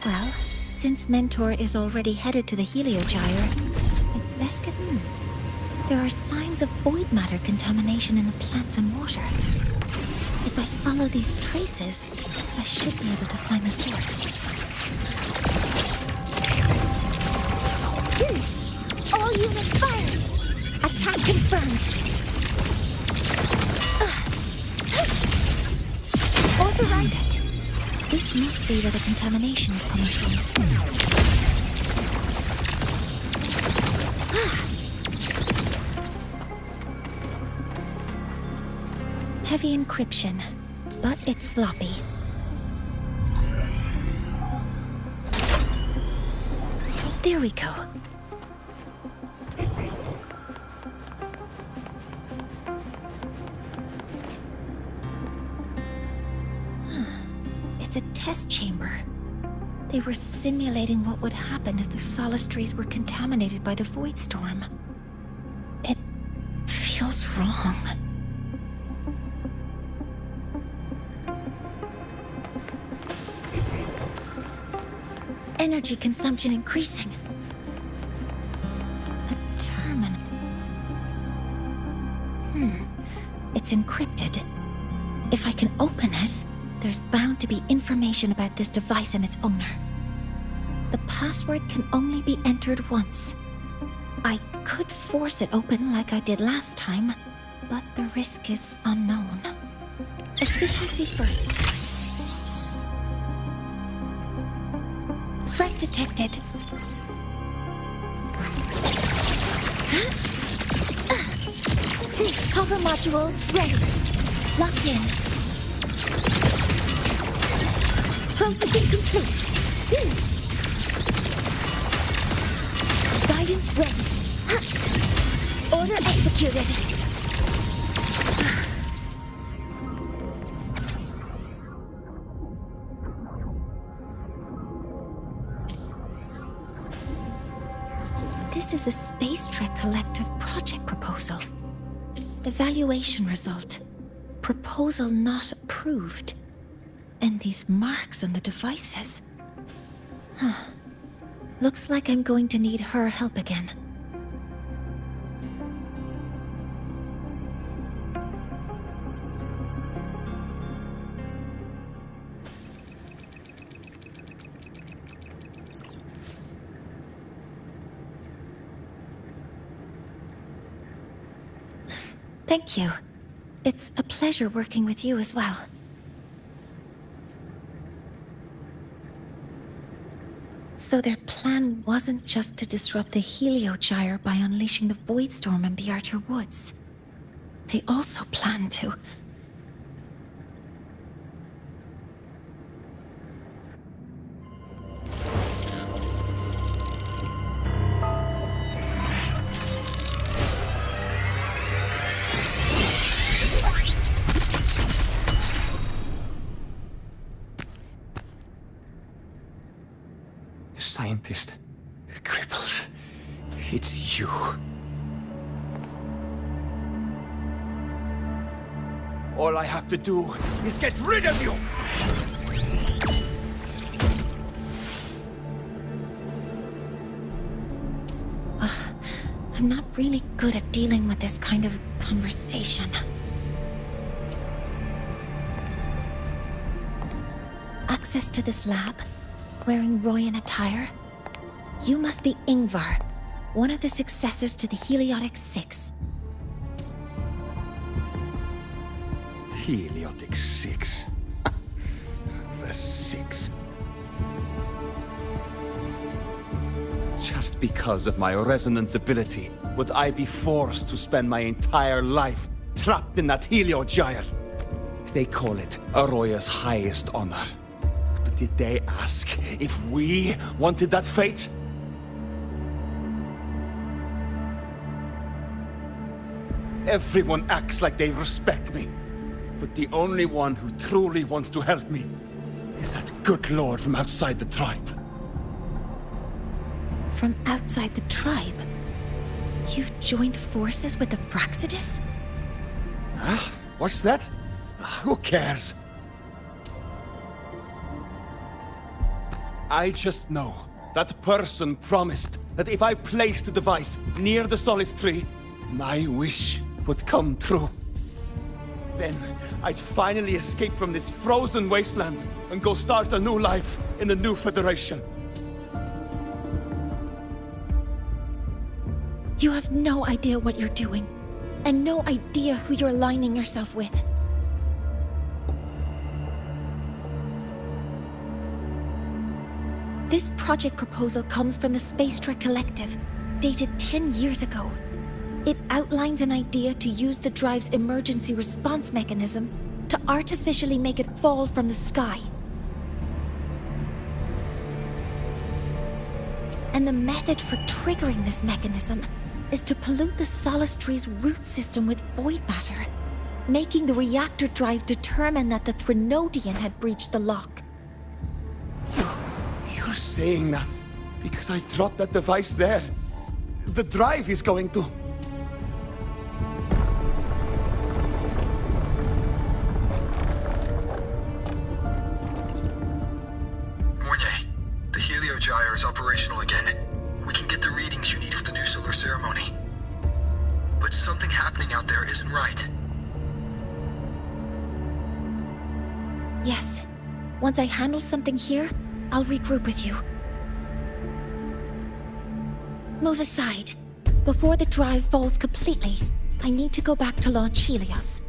Well, since Mentor is already headed to the Heliogyre, we'd best get in. There are signs of void matter contamination in the plants and water. If I follow these traces, I should be able to find the source. All units firing! Attack confirmed! Override it! This must be where the contamination is coming from. Heavy encryption, but it's sloppy. There we go. It's a test chamber. They were simulating what would happen if the Solistries were contaminated by the Void Storm. It feels wrong. Energy consumption increasing. A terminal. It's encrypted. If I can open it, there's bound to be information about this device and its owner. The password can only be entered once. I could force it open like I did last time, but the risk is unknown. Efficiency first. Threat detected. Cover modules ready. Locked in. Processing complete. Guidance ready. Order executed. This is a Space Trek Collective project proposal. Evaluation result. Proposal not approved. And these marks on the devices. Looks like I'm going to need her help again. Thank you. It's a pleasure working with you as well. So their plan wasn't just to disrupt the Heliogyre by unleashing the Void Storm in Bjarta Woods. They also planned to... artist. Crippled. It's you. All I have to do is get rid of you! I'm not really good at dealing with this kind of conversation. Access to this lab? Wearing Royan attire? You must be Ingvar, one of the successors to the Heliotic Six. Heliotic Six. The Six. Just because of my resonance ability, would I be forced to spend my entire life trapped in that Heliogyre? They call it Aroya's highest honor. But did they ask if we wanted that fate? Everyone acts like they respect me. But the only one who truly wants to help me is that good lord from outside the tribe. From outside the tribe? You've joined forces with the Fraxidus? Huh? What's that? Who cares? I just know that person promised that if I placed the device near the Solace Tree, my wish would come true. Then I'd finally escape from this frozen wasteland and go start a new life in the new Federation. You have no idea what you're doing, and no idea who you're aligning yourself with. This project proposal comes from the Space Trek Collective, dated 10 years ago. It outlines an idea to use the drive's emergency response mechanism to artificially make it fall from the sky. And the method for triggering this mechanism is to pollute the Solace Tree's root system with void matter, making the reactor drive determine that the Threnodian had breached the lock. You're saying that because I dropped that device there. The drive is going to... Mornier, the Heliogyre is operational again. We can get the readings you need for the new solar ceremony. But something happening out there isn't right. Yes. Once I handle something here, I'll regroup with you. Move aside. Before the drive falls completely, I need to go back to launch Helios.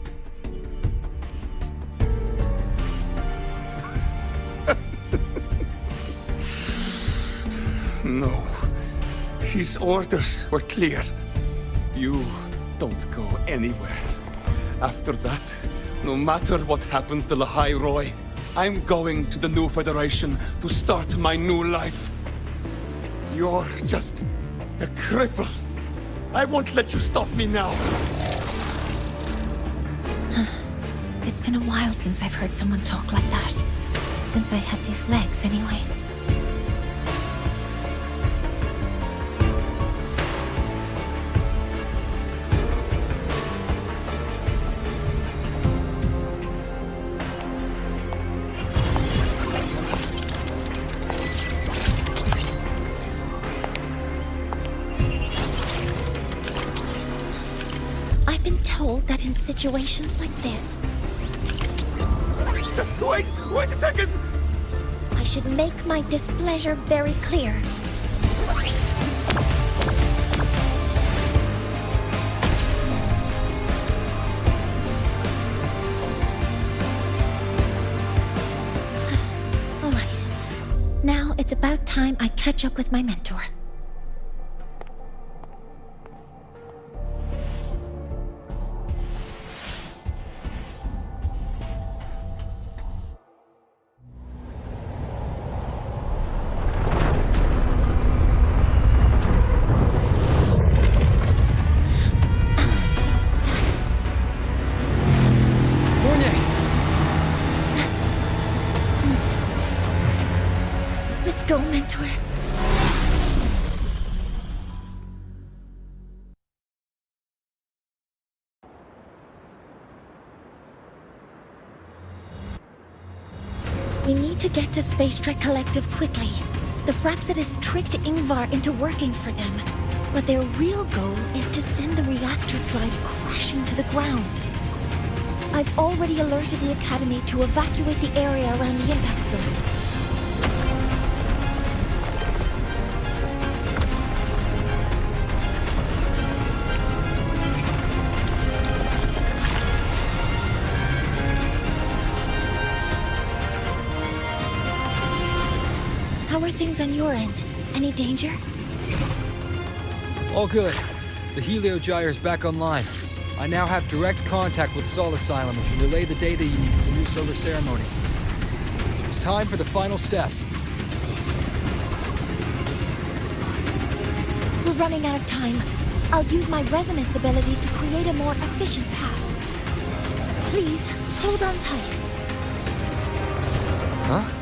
No. His orders were clear. You don't go anywhere. After that, no matter what happens to Lahai-Roi, I'm going to the new Federation to start my new life. You're just a cripple. I won't let you stop me now. It's been a while since I've heard someone talk like that. Since I had these legs, anyway. I've been told that in situations like this... Wait a second! I should make my displeasure very clear. All right. Now it's about time I catch up with my mentor. Let's go, mentor. We need to get to Space Trek Collective quickly. The Fraxidus tricked Ingvar into working for them, but their real goal is to send the reactor drive crashing to the ground. I've already alerted the Academy to evacuate the area around the impact zone. How are things on your end? Any danger? All good. The Heliogyre's back online. I now have direct contact with Sol Asylum and can relay the data you need for the new solar ceremony. It's time for the final step. We're running out of time. I'll use my resonance ability to create a more efficient path. Please, hold on tight. Huh?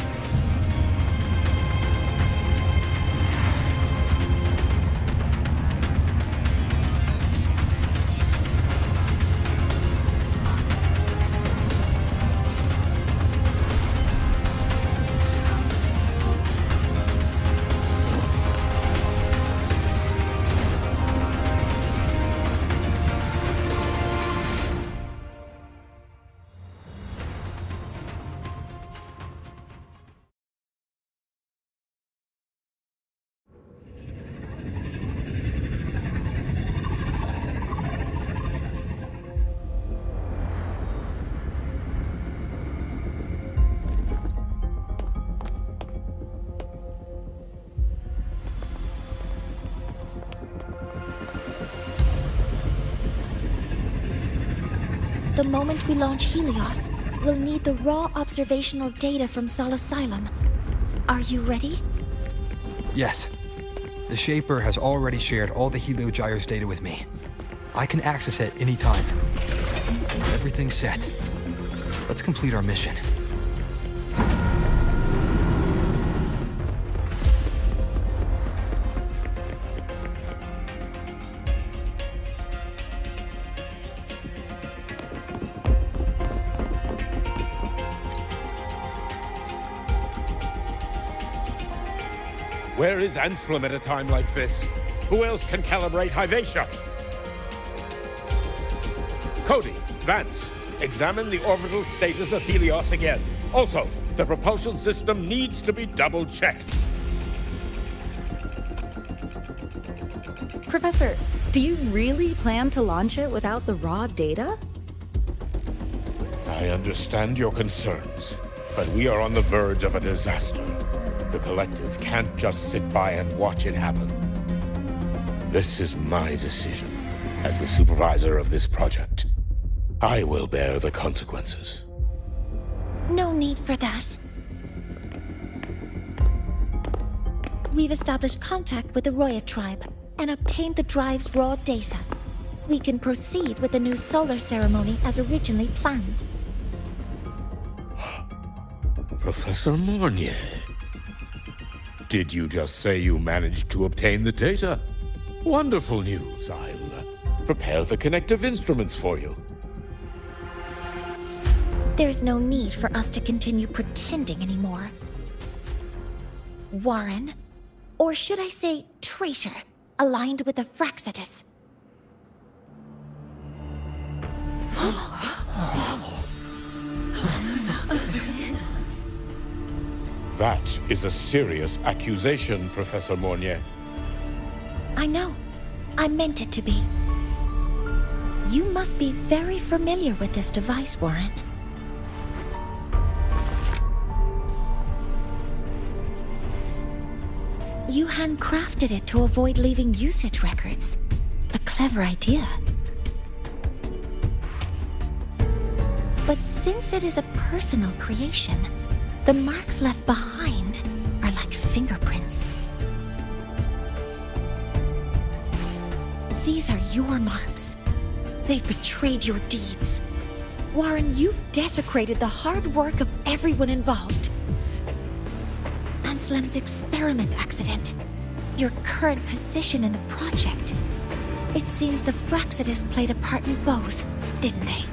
The moment we launch Helios, we'll need the raw observational data from Sol Asylum. Are you ready? Yes. The Shaper has already shared all the Heliogyre's data with me. I can access it anytime. Everything's set. Let's complete our mission. Where is Anselm at a time like this? Who else can calibrate Hyvatia? Cody, Vance, examine the orbital status of Helios again. Also, the propulsion system needs to be double-checked. Professor, do you really plan to launch it without the raw data? I understand your concerns, but we are on the verge of a disaster. The Collective can't just sit by and watch it happen. This is my decision as the supervisor of this project. I will bear the consequences. No need for that. We've established contact with the Roya tribe and obtained the drive's raw data. We can proceed with the new solar ceremony as originally planned. Professor Mornier, did you just say you managed to obtain the data? Wonderful news. I'll prepare the connective instruments for you. There's no need for us to continue pretending anymore. Warren, or should I say traitor, aligned with the Fraxidus. That is a serious accusation, Professor Mornier. I know. I meant it to be. You must be very familiar with this device, Warren. You handcrafted it to avoid leaving usage records. A clever idea. But since it is a personal creation, the marks left behind are like fingerprints. These are your marks. They've betrayed your deeds. Warren, you've desecrated the hard work of everyone involved. Anselm's experiment accident, your current position in the project. It seems the Fraxidus played a part in both, didn't they?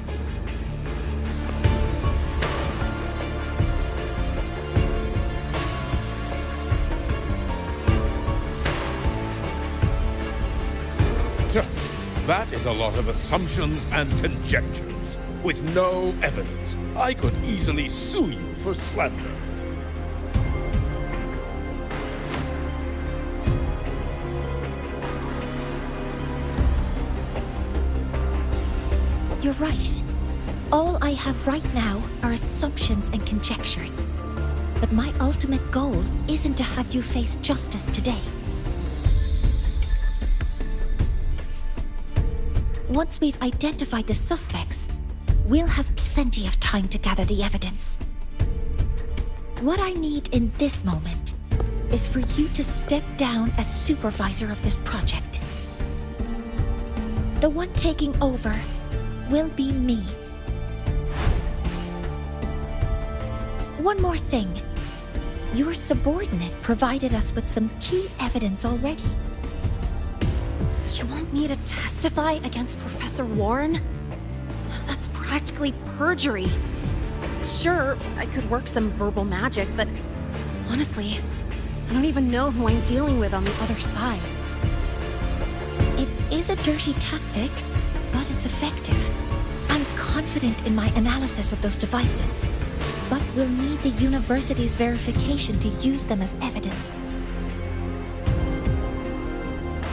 That is a lot of assumptions and conjectures, with no evidence. I could easily sue you for slander. You're right. All I have right now are assumptions and conjectures. But my ultimate goal isn't to have you face justice today. Once we've identified the suspects, we'll have plenty of time to gather the evidence. What I need in this moment is for you to step down as supervisor of this project. The one taking over will be me. One more thing. Your subordinate provided us with some key evidence already. You want me to testify against Professor Warren? That's practically perjury. Sure, I could work some verbal magic, but honestly, I don't even know who I'm dealing with on the other side. It is a dirty tactic, but it's effective. I'm confident in my analysis of those devices, but we'll need the university's verification to use them as evidence.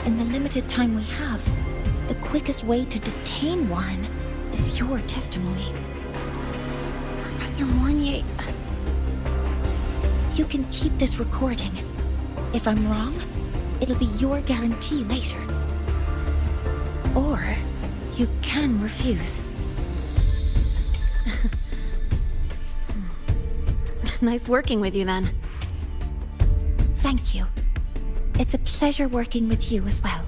In the limited time we have, the quickest way to detain Warren is your testimony. Professor Mornier... You can keep this recording. If I'm wrong, it'll be your guarantee later. Or you can refuse. Nice working with you, then. Thank you. It's a pleasure working with you as well.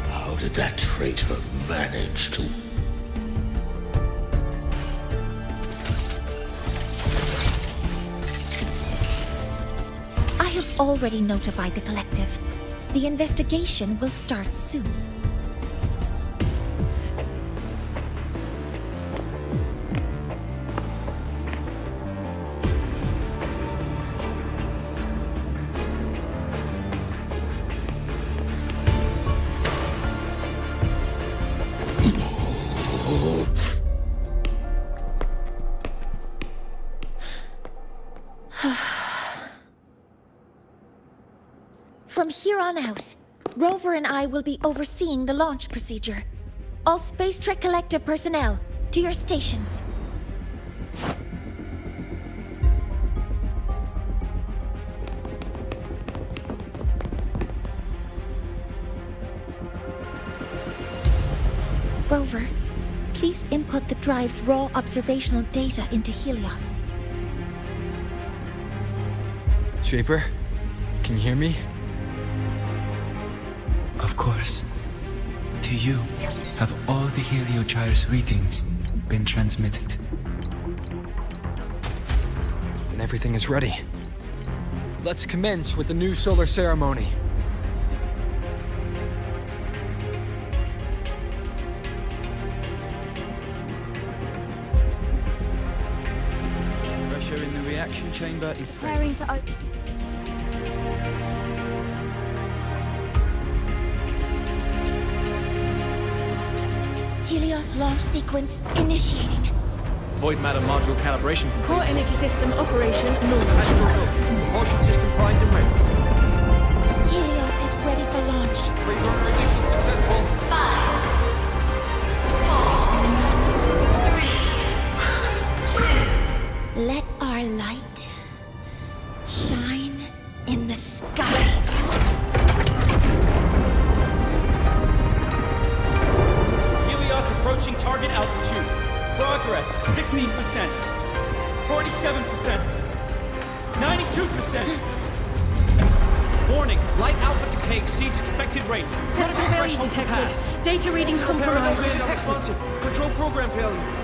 How did that traitor manage to... I have already notified the collective. The investigation will start soon. From here on out, Rover and I will be overseeing the launch procedure. All Space Trek Collective personnel, to your stations. Rover, please input the drive's raw observational data into Helios. Shaper, can you hear me? Of course. To you, have all the Heliogyre's readings been transmitted? Then everything is ready. Let's commence with the new solar ceremony. Pressure in the reaction chamber is stable. Preparing to open. Helios launch sequence initiating. Void matter module calibration complete. Core energy system operation normal. Astronauts up. Propulsion system primed and ready. Helios is ready for launch. Reconfiguration successful. 5, 4, 3, 2. Let our light shine in the sky. Approaching target altitude. Progress 16%. 47%. 92%. Warning, light alpha decay exceeds expected rates. Sensor failure detected. Data reading compromised. Responsive. Control program failure.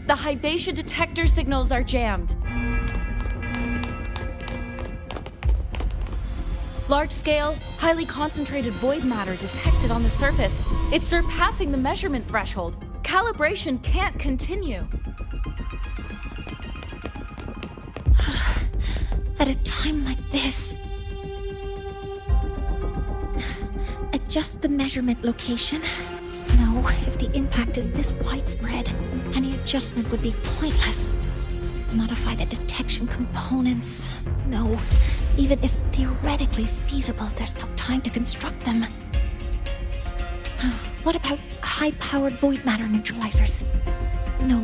The Hybatia detector signals are jammed. Large-scale, highly concentrated void matter detected on the surface. It's surpassing the measurement threshold. Calibration can't continue. At a time like this, adjust the measurement location. No, if the impact is this widespread, any adjustment would be pointless. Modify the detection components. No, even if theoretically feasible, there's no time to construct them. What about high-powered void matter neutralizers? No,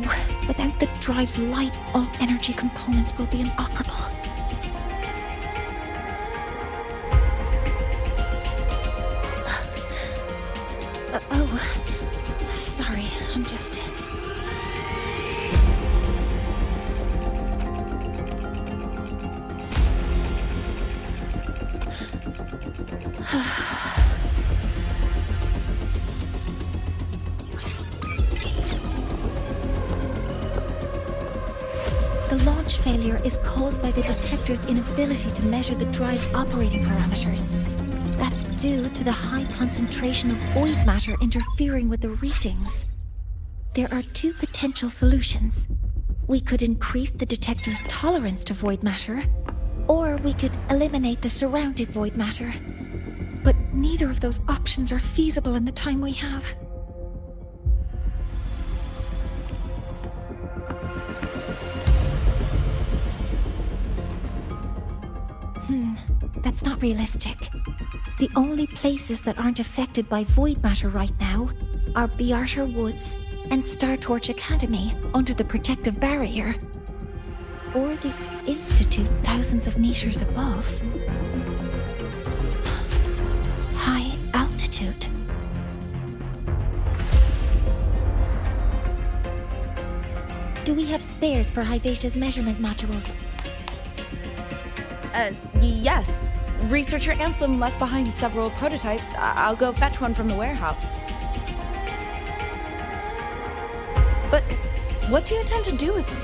without the drive's light, all energy components will be inoperable. Oh, sorry, I'm just... The launch failure is caused by the detector's inability to measure the drive's operating parameters. That's due to the high concentration of void matter interfering with the readings. There are two potential solutions. We could increase the detector's tolerance to void matter, or we could eliminate the surrounding void matter. But neither of those options are feasible in the time we have. That's not realistic. The only places that aren't affected by void matter right now are Bearter Woods and Star Torch Academy under the protective barrier, or the Institute thousands of meters above. High altitude. Do we have spares for Hyvatia's measurement modules? Yes. Researcher Ansem left behind several prototypes. I'll go fetch one from the warehouse. But what do you intend to do with them?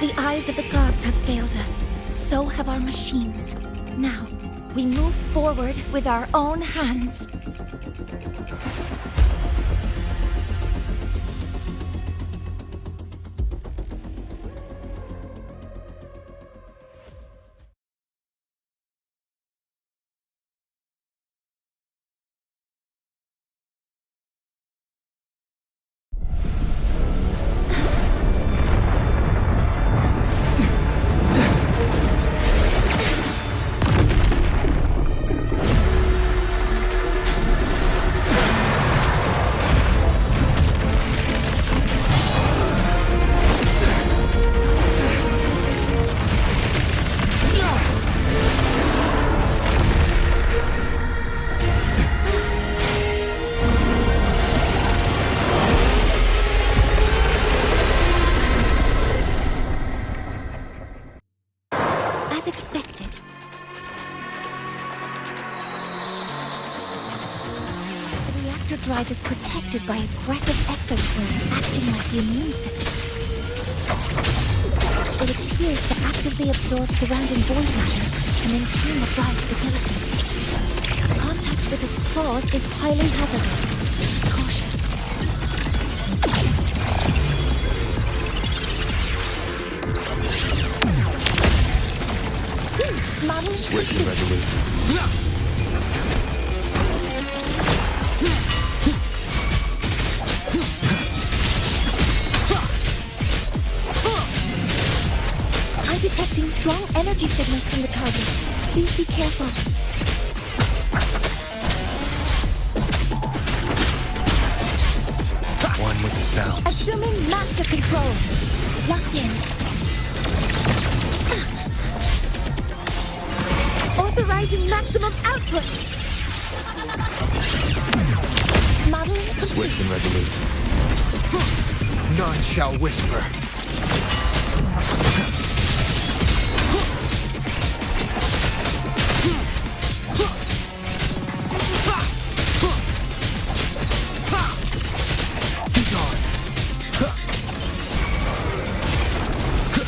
The eyes of the gods have failed us. So have our machines. Now, we move forward with our own hands. As expected. The reactor drive is protected by aggressive exoskeleton acting like the immune system. It appears to actively absorb surrounding void matter to maintain the drive's stability. Contact with its claws is highly hazardous. Cautious. Swift and resolute. I'm detecting strong energy signals from the target. Please be careful. One with the sound. Assuming master control. Locked in. Authorizing maximum output. Modeling complete. Swift and resolute. None shall whisper.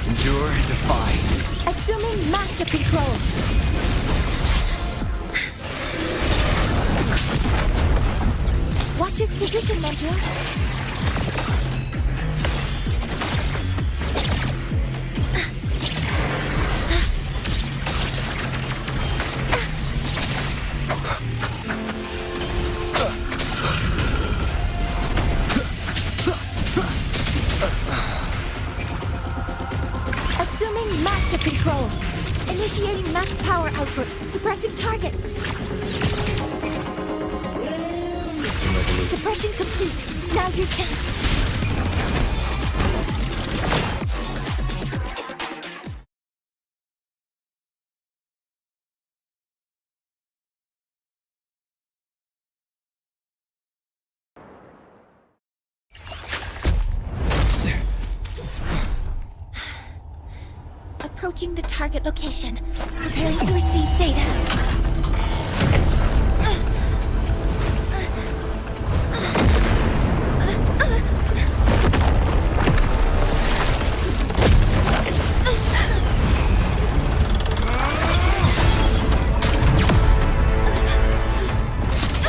Endure position, Mentor. Assuming master control. Initiating max power output. Suppressing target. Suppression complete. Now's your chance. Approaching the target location. Preparing to receive data.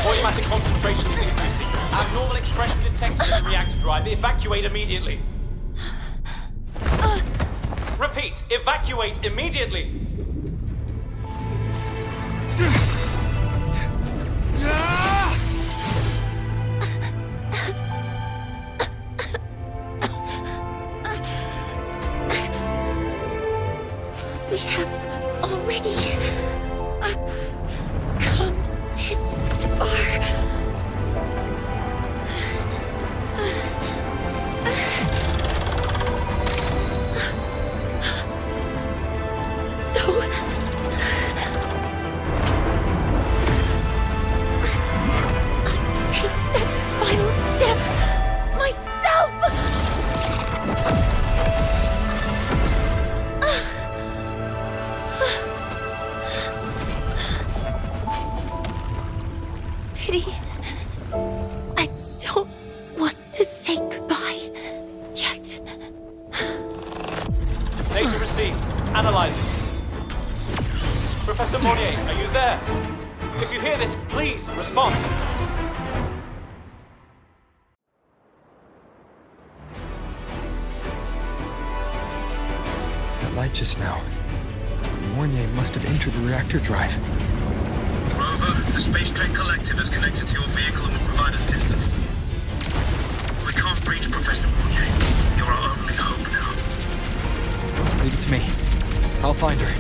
Voidmatic concentration is increasing. Abnormal expression detected in the reactor drive. Evacuate immediately. Repeat, evacuate immediately! We have already come this far. Data received. Analyzing. Professor Monnier, are you there? If you hear this, please respond. That light just now. Mornier must have entered the reactor drive. Rover, the Space Trek Collective has connected to your vehicle and will provide assistance. We can't breach Professor Monnier. You're our only hope now. Leave it to me. I'll find her.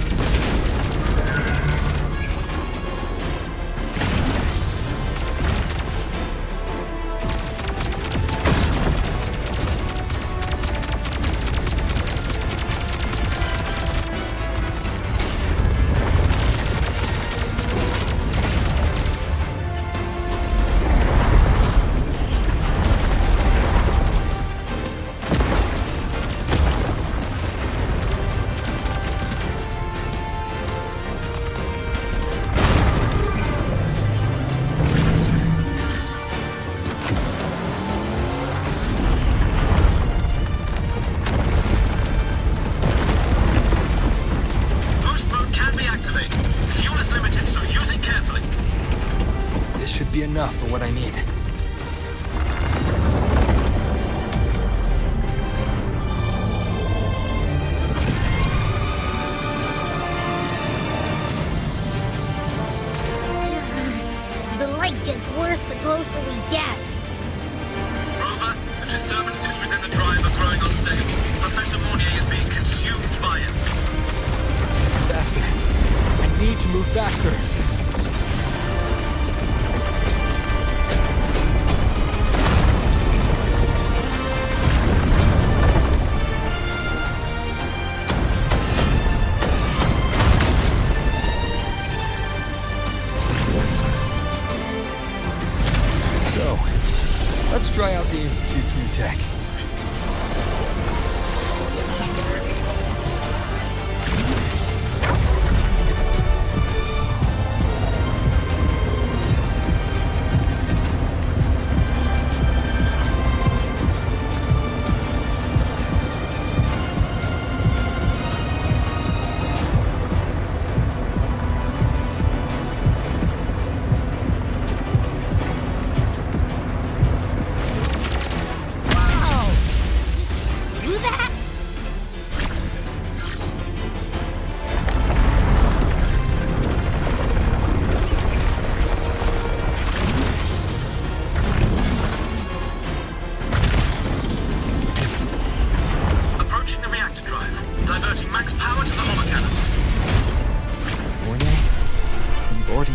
Be enough for what I need. The light gets worse the closer we get. Rover, the disturbances within the drive are growing unstable. Professor Monnier is being consumed by it. Faster. I need to move faster. Let's try out the Institute's new tech.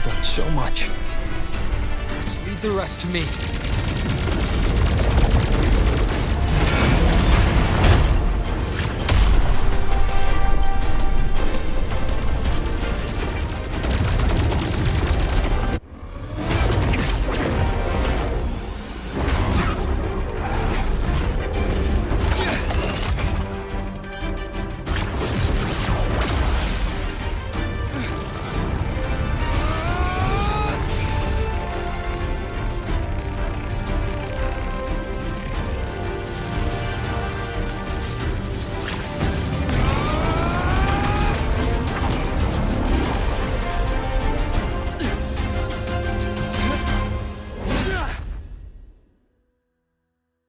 done so much. Just leave the rest to me.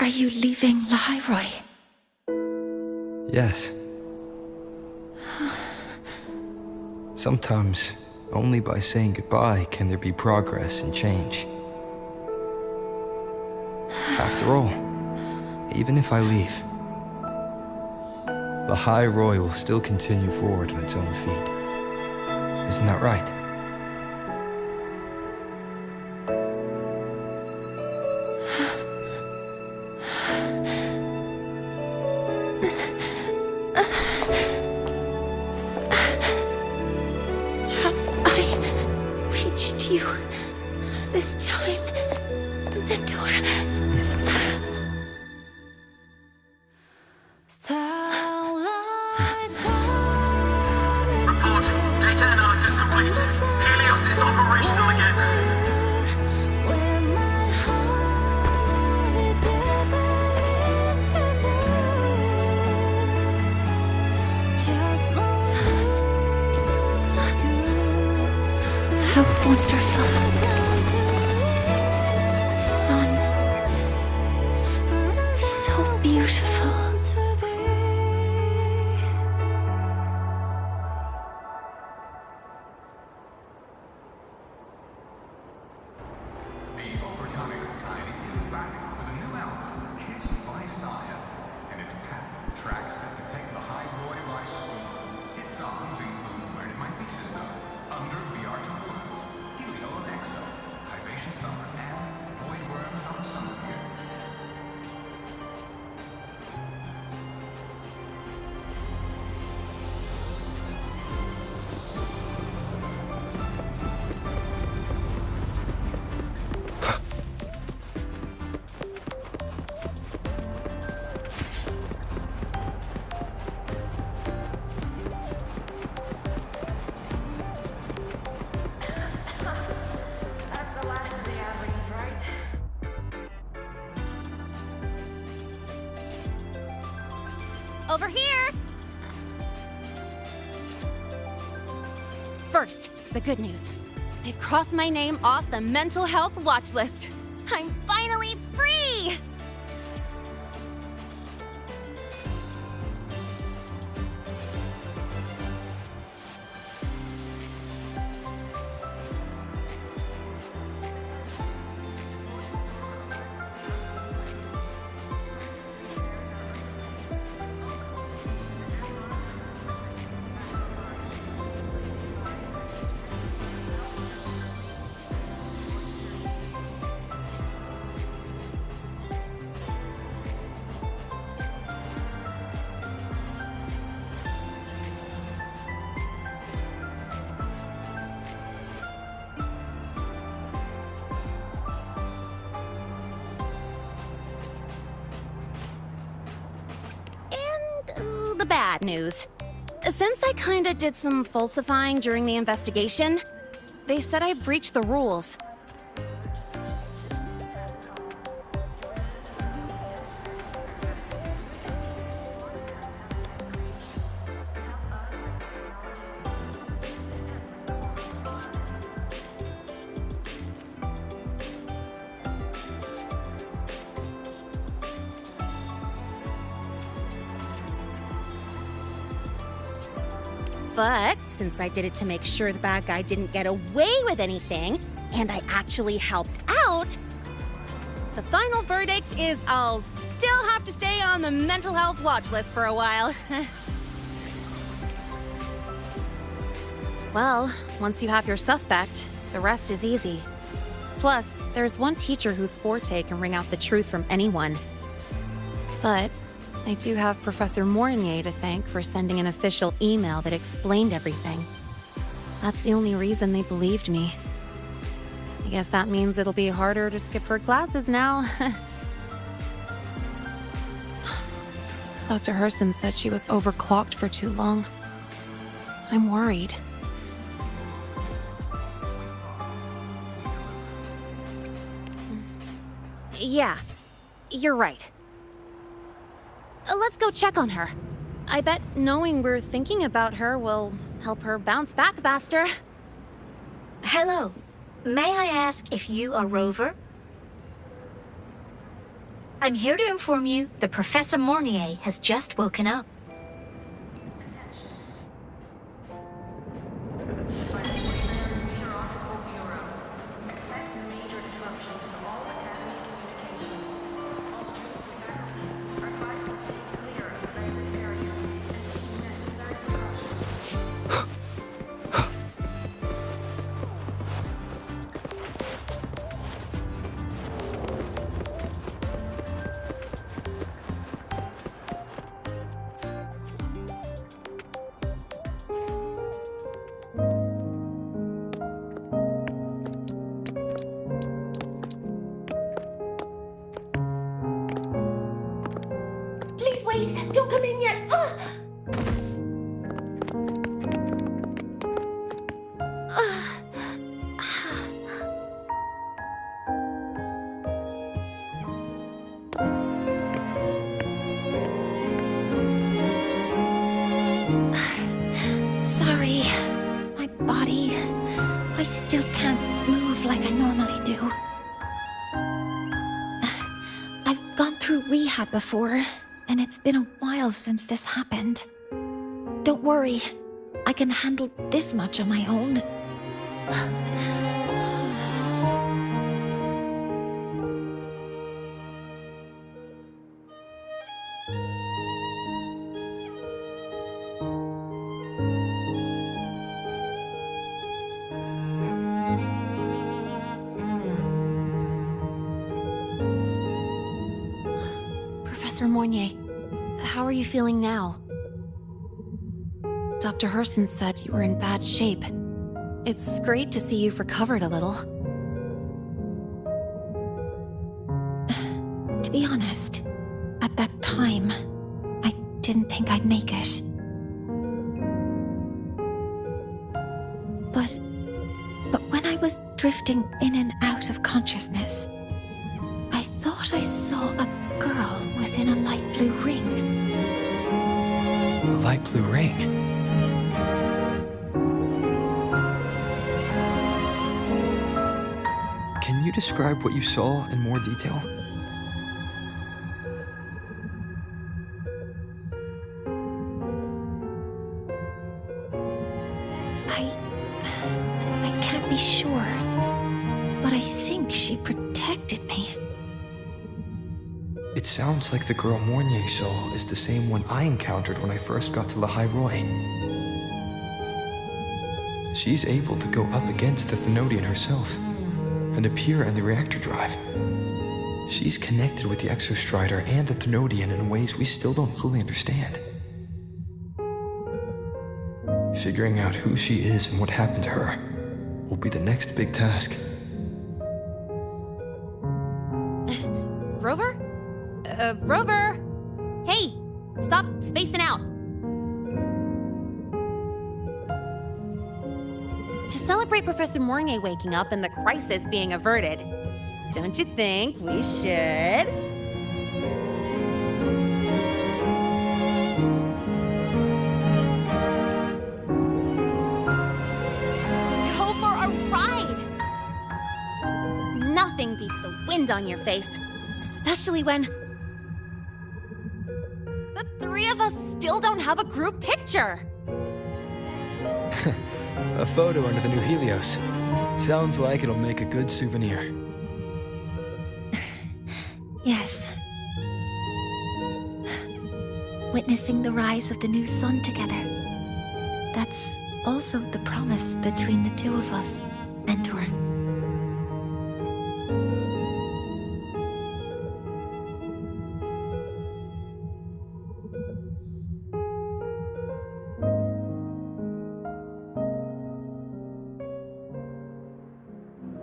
Are you leaving Lahai-Roi? Yes. Sometimes, only by saying goodbye can there be progress and change. After all, even if I leave, Lahai-Roi will still continue forward on its own feet. Isn't that right? You. This time, Mentor. Report. Data analysis complete. Helios is operational again. How wonderful. The sun. So beautiful. The Overtonic Society is back with a new album, Kissed by Saya, and its packed tracks that detect the Lahai-Roi by storm. Hit songs include Where Did My Thesis Go?, Under the Art of Woods, Helio and Exo, Hibation Summer, and Void Worms on Sunsphere. Over here! First, the good news. They've crossed my name off the mental health watch list. I'm finally free! The bad news. Since I kinda did some falsifying during the investigation, they said I breached the rules. But since I did it to make sure the bad guy didn't get away with anything, and I actually helped out, the final verdict is I'll still have to stay on the mental health watch list for a while. Well, once you have your suspect, The rest is easy. Plus, there's one teacher whose forte can wring out the truth from anyone. But I do have Professor Mornier to thank for sending an official email that explained everything. That's the only reason they believed me. I guess that means it'll be harder to skip her classes now. Dr. Herson said she was overclocked for too long. I'm worried. Yeah, you're right. Let's go check on her. I bet knowing we're thinking about her will help her bounce back faster. Hello. May I ask if you are Rover? I'm here to inform you that Professor Mornier has just woken up. Please wait! Don't come in yet! Sorry. My body... I still can't move like I normally do. I've gone through rehab before, and it's been a while since this happened. Don't worry. I can handle this much on my own. Professor Mornier, how are you feeling now? Dr. Herson said you were in bad shape. It's great to see you've recovered a little. To be honest, at that time, I didn't think I'd make it. But when I was drifting in and out of consciousness, I thought I saw a girl within a light blue ring. A light blue ring? Can you describe what you saw in more detail? I can't be sure, but I think she protected me. It sounds like the girl Mornier saw is the same one I encountered when I first got to Lahai-Roi. She's able to go up against the Thenodian herself and appear in the reactor drive. She's connected with the Exostrider and the Thenodian in ways we still don't fully understand. Figuring out who she is and what happened to her will be the next big task. Rover? Rover! Hey! Stop spacing out! To celebrate Professor Mornier waking up and the crisis being averted, don't you think we should? Go for a ride! Nothing beats the wind on your face, especially when the three of us still don't have a group picture. A photo under the new Helios. Sounds like it'll make a good souvenir. Yes. Witnessing the rise of the new sun together. That's also the promise between the two of us. mentor.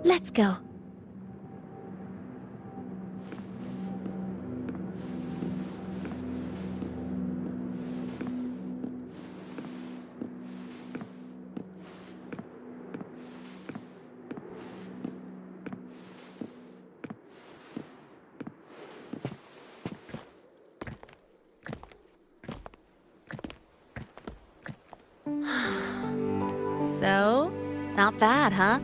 Let's go. So, not bad, huh?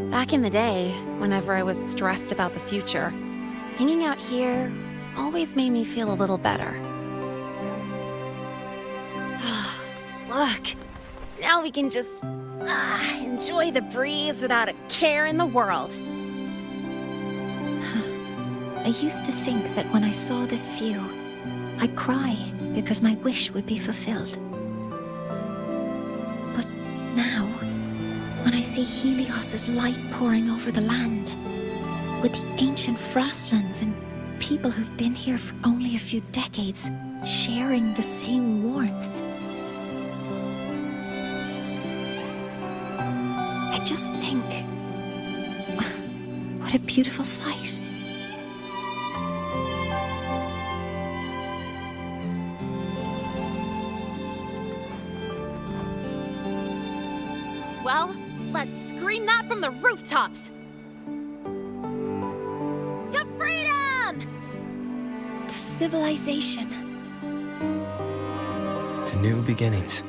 Back in the day, whenever I was stressed about the future, hanging out here always made me feel a little better. Look, now we can just enjoy the breeze without a care in the world. I used to think that when I saw this view, I'd cry because my wish would be fulfilled. But now, when I see Helios's light pouring over the land, with the ancient frostlands and people who've been here for only a few decades sharing the same warmth, I just think, what a beautiful sight. Well, let's scream that from the rooftops! To freedom! To civilization. To new beginnings.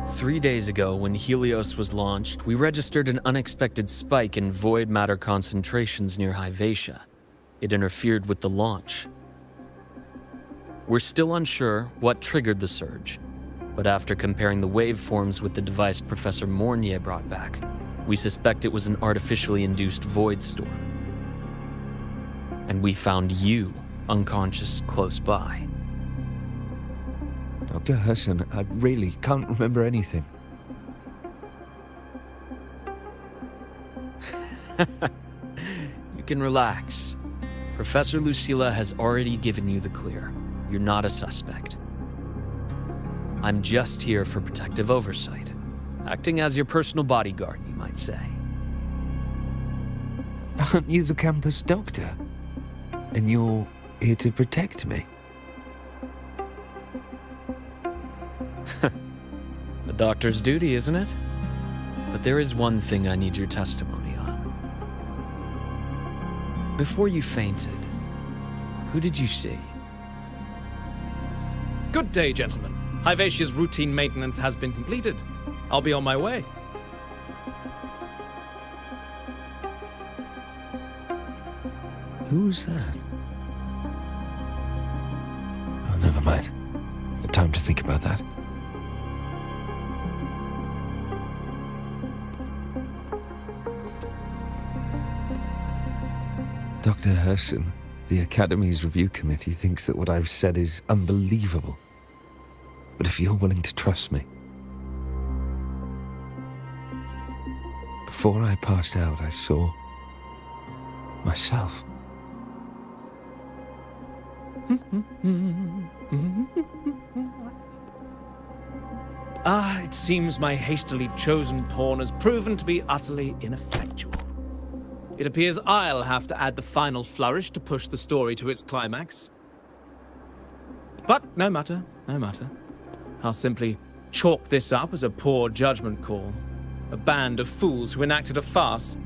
Three days ago, when Helios was launched, we registered an unexpected spike in void matter concentrations near Lahai-Roi. It interfered with the launch. We're still unsure what triggered the surge, but after comparing the waveforms with the device Professor Mornier brought back, we suspect it was an artificially induced void storm. And we found you unconscious close by. Dr. Husson, I really can't remember anything. You can relax. Professor Lucilla has already given you the clear. You're not a suspect. I'm just here for protective oversight, acting as your personal bodyguard, you might say. Aren't you the campus doctor? And you're here to protect me? A doctor's duty, isn't it? But there is one thing I need your testimony on. Before you fainted, who did you see? Good day, gentlemen. Lahai-Roi's routine maintenance has been completed. I'll be on my way. Who's that? Oh, never mind. No time to think about that. Dr. Husson, the Academy's review committee thinks that what I've said is unbelievable. But if you're willing to trust me... Before I passed out, I saw... myself. It seems my hastily chosen pawn has proven to be utterly ineffectual. It appears I'll have to add the final flourish to push the story to its climax. But no matter, no matter. I'll simply chalk this up as a poor judgment call. A band of fools who enacted a farce.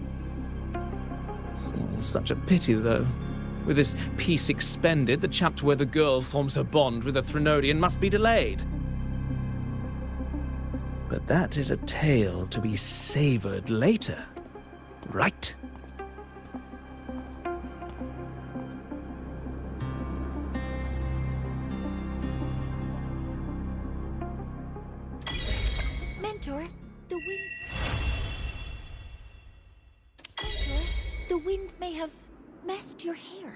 Such a pity, though. With this piece expended, the chapter where the girl forms her bond with a Threnodian must be delayed. But that is a tale to be savored later, right? Mentor, the wind... Mentor, the wind may have messed your hair.